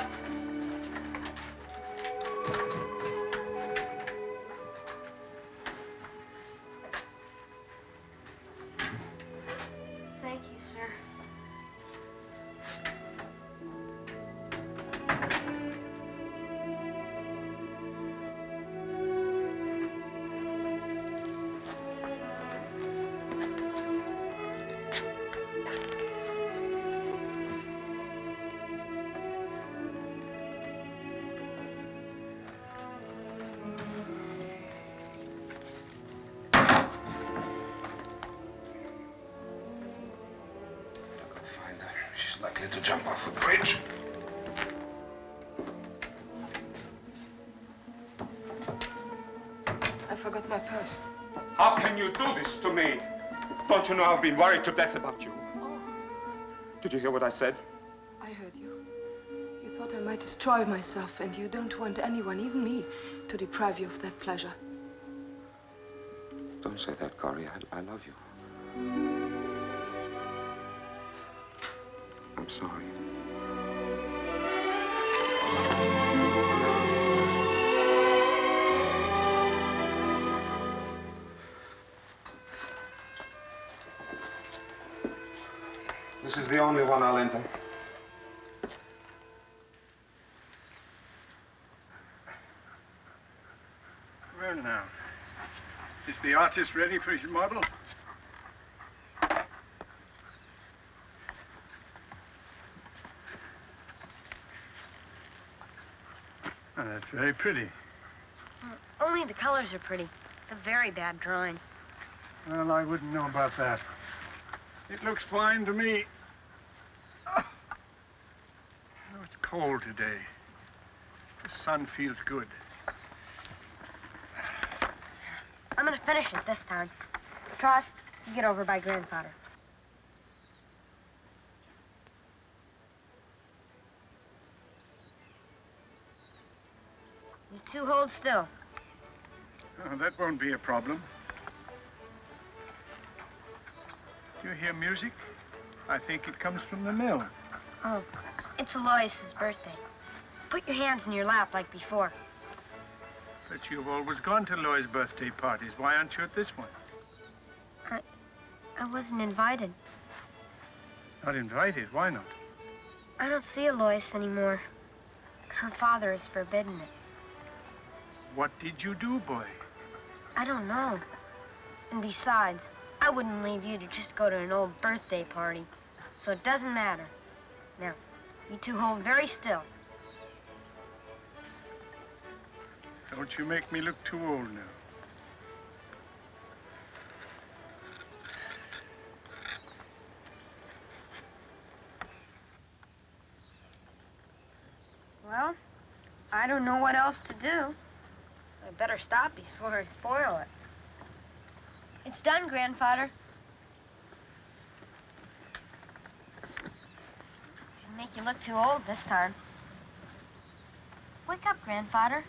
S10: ready to jump off the bridge.
S7: I forgot my purse.
S10: How can you do this to me? Don't you know I've been worried to death about you?
S7: Oh.
S10: Did you hear what I said?
S7: I heard you. You thought I might destroy myself, and you don't want anyone, even me, to deprive you of that pleasure.
S10: Don't say that, Corey. I love you. I'm sorry. This is the only one I'll enter.
S1: Well, now, is the artist ready for his model? Oh, that's very pretty.
S3: Only the colors are pretty. It's a very bad drawing.
S1: Well, I wouldn't know about that. It looks fine to me. Oh, it's cold today. The sun feels good.
S3: I'm gonna finish it this time. Trust, you get over by grandfather. You two hold still.
S1: Oh, that won't be a problem. You hear music? I think it comes from the mill.
S3: Oh, it's Alois's birthday. Put your hands in your lap like before.
S1: But you've always gone to Loy's birthday parties. Why aren't you at this one?
S3: I wasn't invited.
S1: Not invited? Why not?
S3: I don't see Alois anymore. Her father has forbidden it.
S1: What did you do, boy?
S3: I don't know. And besides, I wouldn't leave you to just go to an old birthday party. So it doesn't matter. Now, you two hold very still.
S1: Don't you make me look too old now.
S3: Well, I don't know what else to do. I better stop before I spoil it. It's done, Grandfather. Didn't make you look too old this time. Wake up, Grandfather.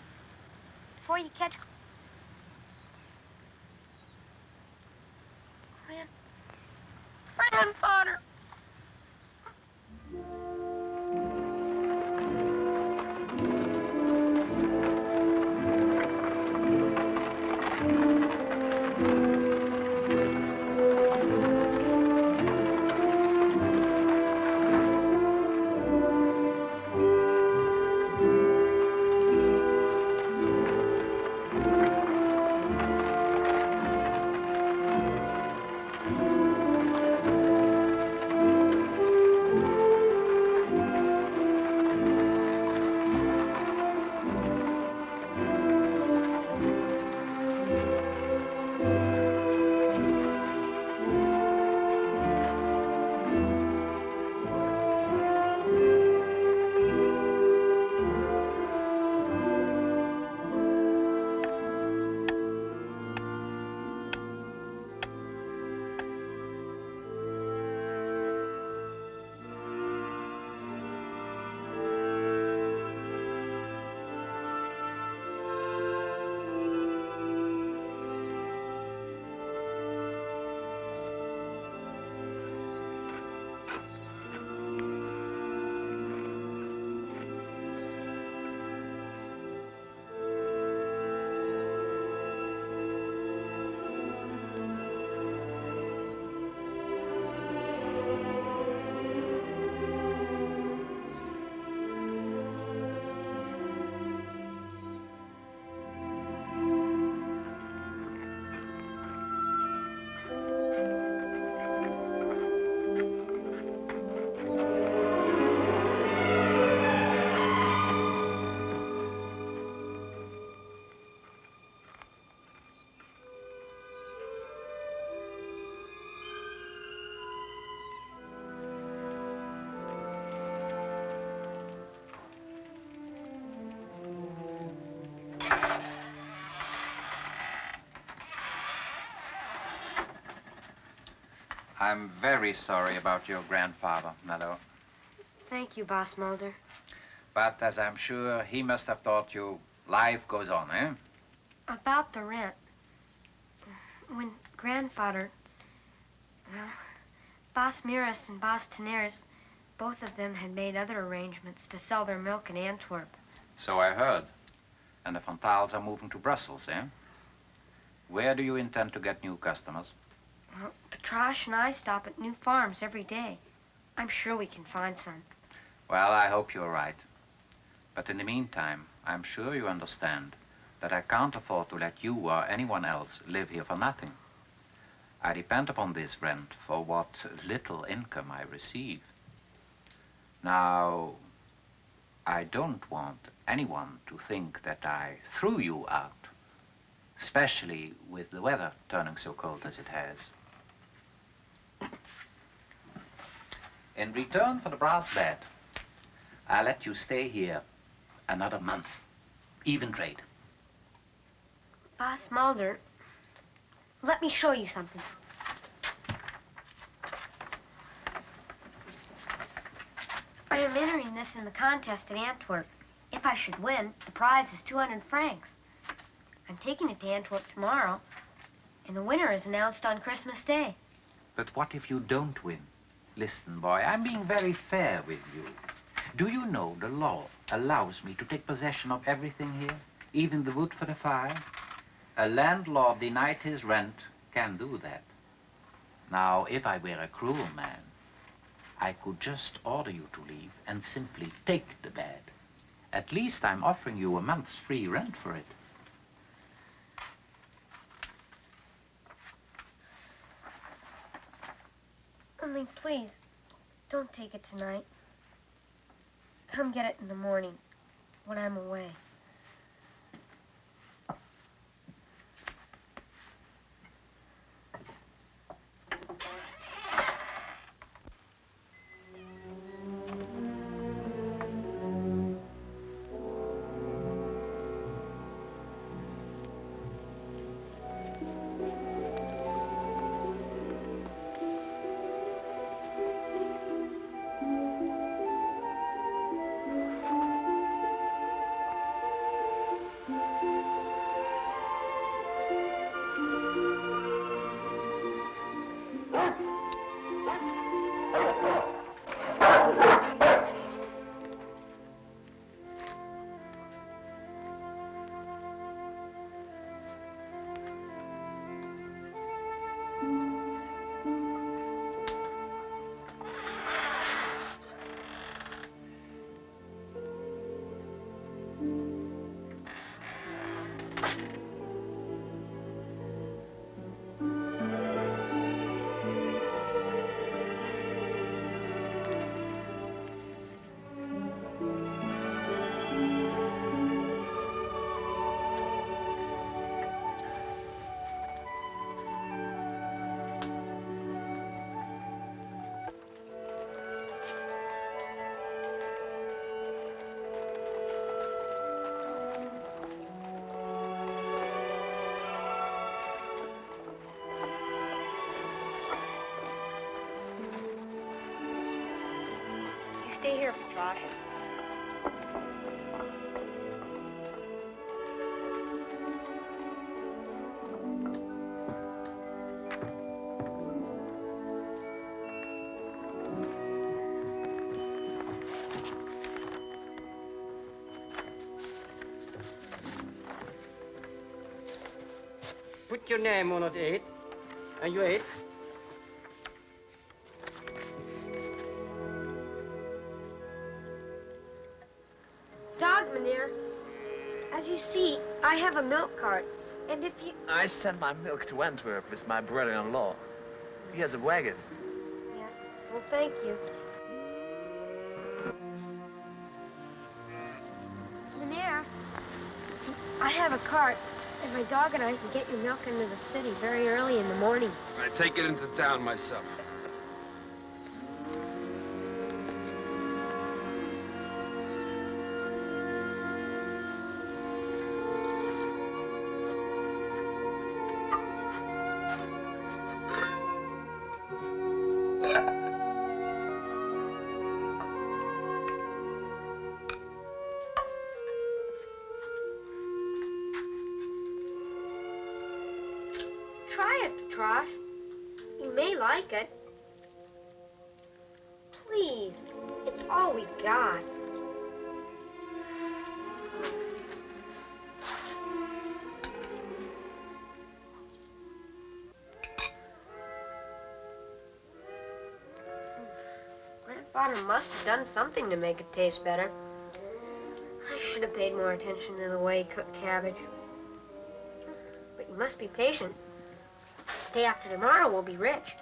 S3: Before you catch... Grandfather!
S11: I'm very sorry about your grandfather, Mello.
S3: Thank you, Boss Mulder.
S11: But as I'm sure he must have taught you, life goes on, eh?
S3: About the rent. When Grandfather... Well, Boss Miras and Boss Tenares, both of them had made other arrangements to sell their milk in Antwerp.
S11: So I heard. And the Fontales are moving to Brussels, eh? Where do you intend to get new customers?
S3: Well, Petrash and I stop at new farms every day. I'm sure we can find some.
S11: Well, I hope you're right. But in the meantime, I'm sure you understand that I can't afford to let you or anyone else live here for nothing. I depend upon this rent for what little income I receive. Now, I don't want anyone to think that I threw you out, especially with the weather turning so cold as it has. In return for the brass bed, I'll let you stay here another month. Even trade.
S3: Boss Mulder, let me show you something. I am entering this in the contest at Antwerp. If I should win, the prize is 200 francs. I'm taking it to Antwerp tomorrow, and the winner is announced on Christmas Day.
S11: But what if you don't win? Listen, boy, I'm being very fair with you. Do you know the law allows me to take possession of everything here, even the wood for the fire? A landlord denied his rent can do that. Now, if I were a cruel man, I could just order you to leave and simply take the bed. At least I'm offering you a month's free rent for it.
S3: Only please, don't take it tonight. Come get it in the morning, when I'm away. Stay here, Petrash.
S17: Put your name on it, 8. And you 8.
S3: Meneer, as you see, I have a milk cart, and if you...
S4: I send my milk to Antwerp with my brother-in-law. He has a wagon.
S3: Yes, well, thank you. Meneer, I have a cart, and my dog and I can get your milk into the city very early in the morning.
S10: I take it into town myself.
S3: it, Petrosh. You may like it. Please, it's all we've got. Grandfather must have done something to make it taste better. I should have paid more attention to the way he cooked cabbage. But you must be patient. The day after tomorrow, we'll be rich.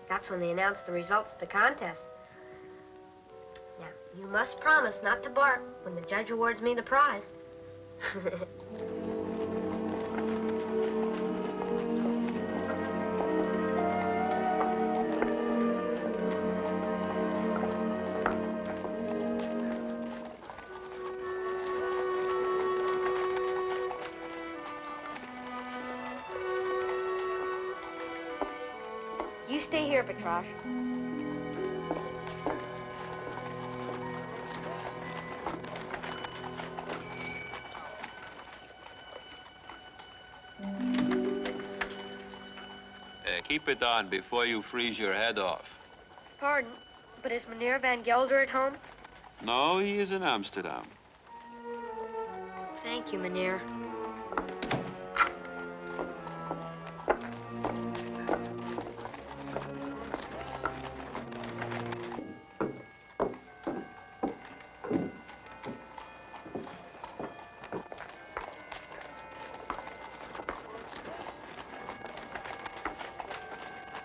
S3: That's when they announce the results of the contest. Now, you must promise not to bark when the judge awards me the prize. You stay here, Petrosh.
S18: Keep it on before you freeze your head off.
S3: Pardon, but is Meneer Van Gelder at home?
S18: No, he is in Amsterdam.
S3: Thank you, Meneer.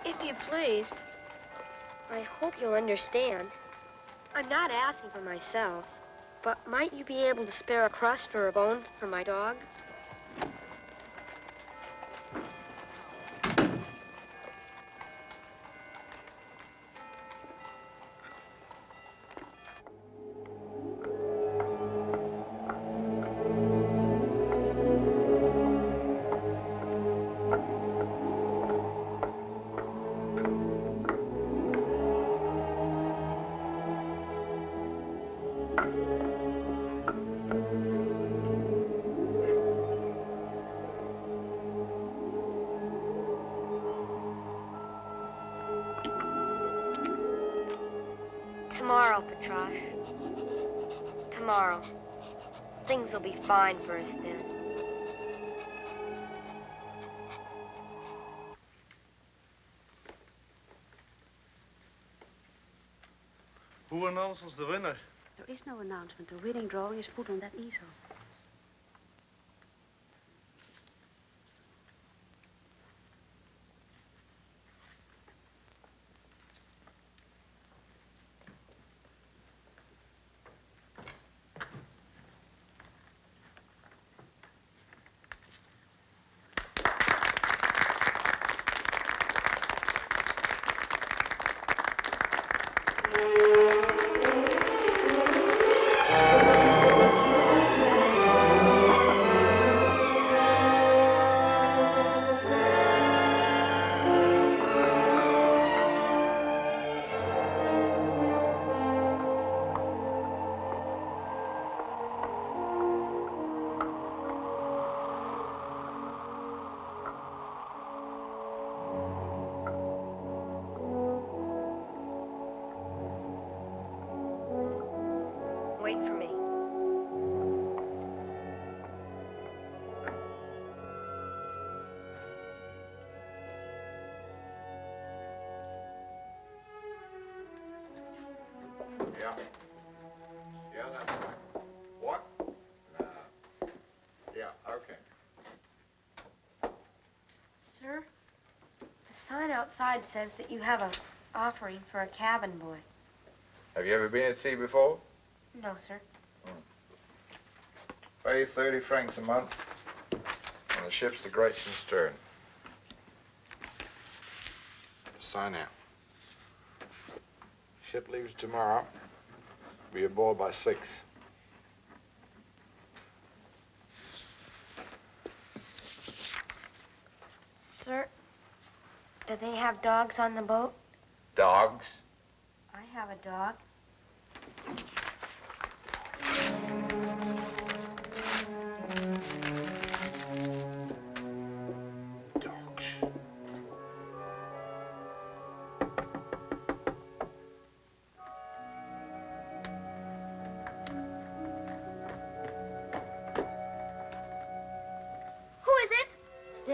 S3: If you please, I hope you'll understand. I'm not asking for myself, but might you be able to spare a crust or a bone for my dog? Tomorrow, Petrosh. Tomorrow. Things will be fine for us then.
S9: Who announces the winner?
S19: There is no announcement. The winning drawing is put on that easel. Wait for me.
S4: Yeah. Yeah, that's right. What? No. Yeah, okay.
S3: Sir, the sign outside says that you have an offering for a cabin boy.
S4: Have you ever been at sea before?
S3: No, sir.
S4: Pay 30 francs a month, and the ship's the Great Stern. Sign out. Ship leaves tomorrow. Be aboard by 6.
S3: Sir, do they have dogs on the boat?
S4: Dogs?
S3: I have a dog.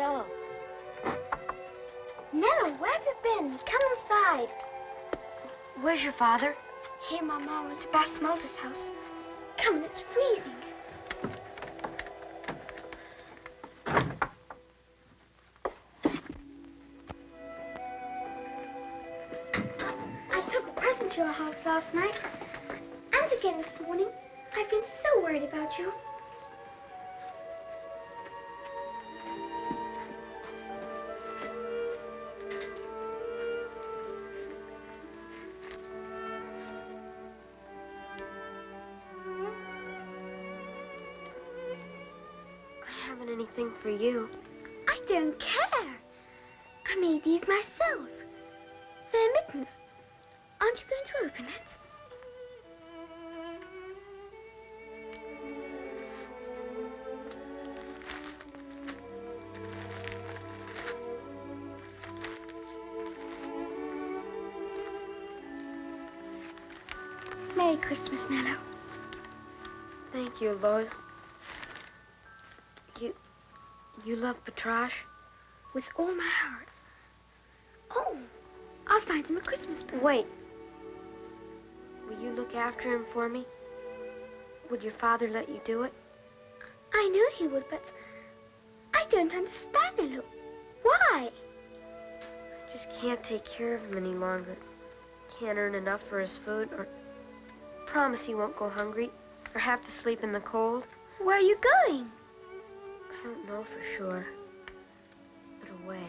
S3: Nello.
S6: Nello, where have you been? Come inside.
S3: Where's your father?
S6: Here, Mama went to Bass Mulder's house. Come on, it's freezing. I took a present to your house last night. And again this morning. I've been so worried about you.
S3: I haven't anything for you.
S6: I don't care. I made these myself. They're mittens. Aren't you going to open it? Merry Christmas, Nello.
S3: Thank you, Lois. You love Petrash?
S6: With all my heart. Oh, I'll find him a Christmas present.
S3: Wait. Will you look after him for me? Would your father let you do it?
S6: I knew he would, but I don't understand, Nello. Why?
S3: I just can't take care of him any longer. Can't earn enough for his food, or promise he won't go hungry, or have to sleep in the cold.
S6: Where are you going?
S3: I don't know for sure, but away.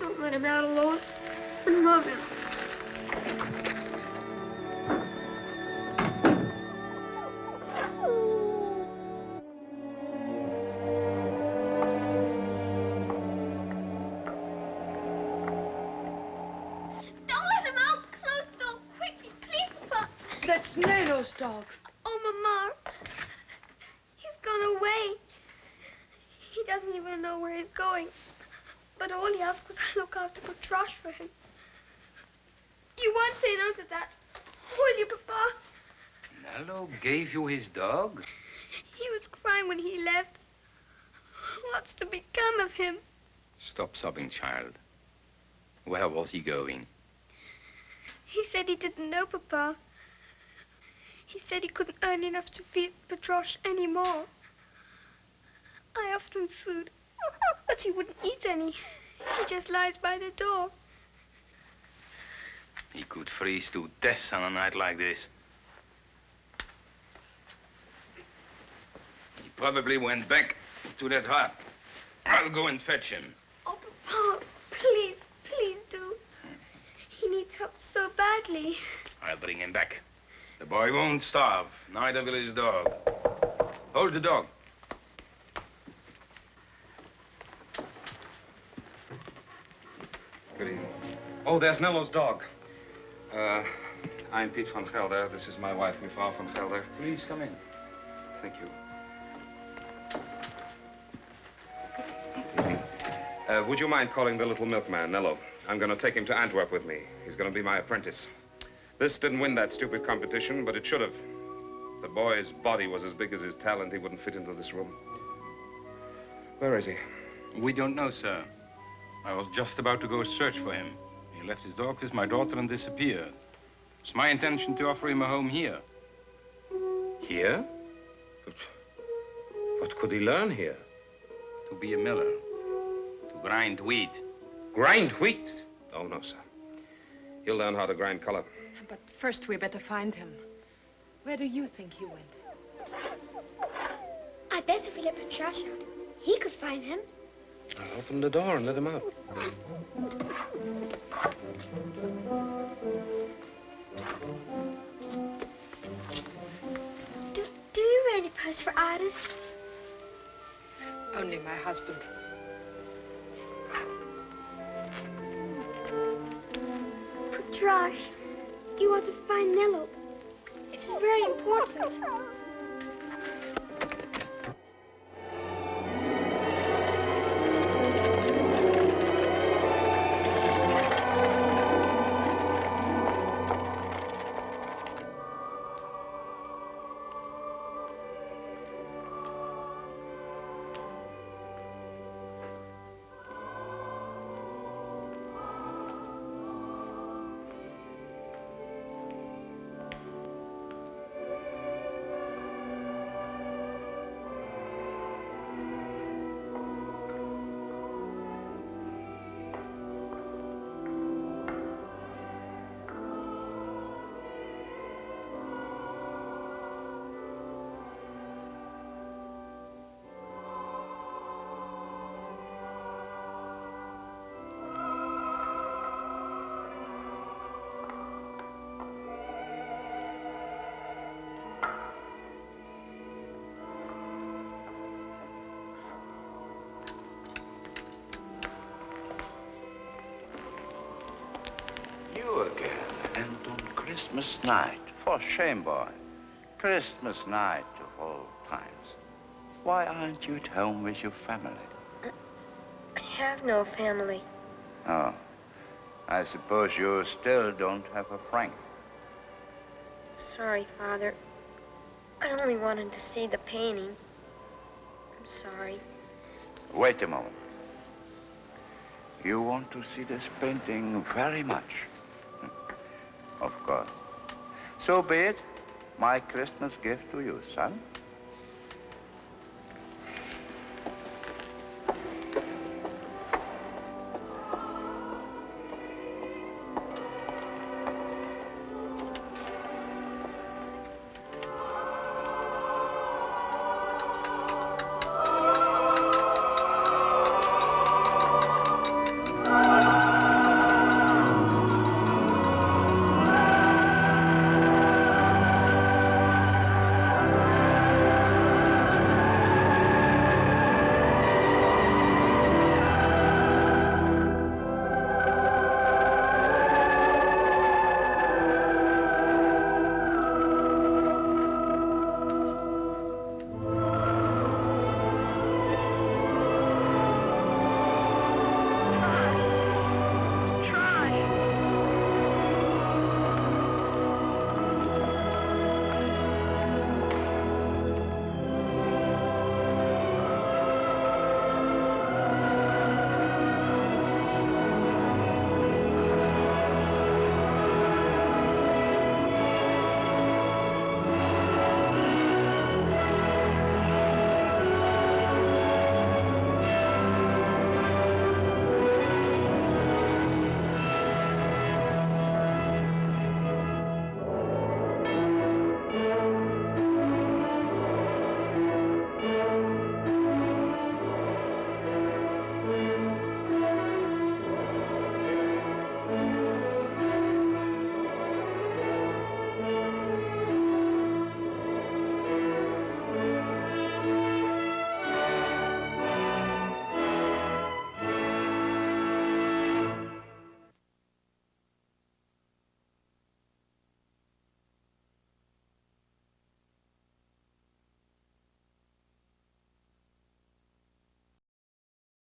S3: Don't let him out, Lois. I love him.
S7: That's Nello's dog.
S6: Oh, Mama. He's gone away. He doesn't even know where he's going. But all he asked was I look after Petrash for him. You won't say no to that, will you, Papa?
S2: Nello gave you his dog?
S6: He was crying when he left. What's to become of him?
S2: Stop sobbing, child. Where was he going?
S6: He said he didn't know, Papa. He said he couldn't earn enough to feed Petrash anymore. I offered him food, but he wouldn't eat any. He just lies by the door.
S2: He could freeze to death on a night like this. He probably went back to that hut. I'll go and fetch him.
S6: Oh, Papa, please, please do. He needs help so badly.
S2: I'll bring him back. The boy won't starve, neither will his dog. Hold the dog.
S10: Good evening. Oh, there's Nello's dog. I'm Piet van Gelder. This is my wife, mevrouw van Gelder.
S2: Please come in.
S10: Thank you. Would you mind calling the little milkman, Nello? I'm going to take him to Antwerp with me. He's going to be my apprentice. This didn't win that stupid competition, but it should have. If the boy's body was as big as his talent, he wouldn't fit into this room. Where is he?
S2: We don't know, sir. I was just about to go search for him. He left his dog with my daughter and disappeared. It's my intention to offer him a home here.
S10: Here? What could he learn here?
S2: To be a miller. To grind wheat.
S10: Grind wheat? Oh, no, sir. He'll learn how to grind color.
S7: But first we better find him. Where do you think he went?
S6: I bet if we let Petrash out, he could find him.
S10: I'll open the door and let him out.
S6: Do you really pose for artists?
S7: Only my husband.
S6: Petrash, you want to find Nello. It is very important.
S16: Christmas night. For shame, boy. Christmas night of all times. Why aren't you at home with your family?
S3: I have no family.
S16: Oh. I suppose you still don't have a Frank.
S3: Sorry, Father. I only wanted to see the painting. I'm sorry.
S16: Wait a moment. You want to see this painting very much? Of course. So be it. My Christmas gift to you, son.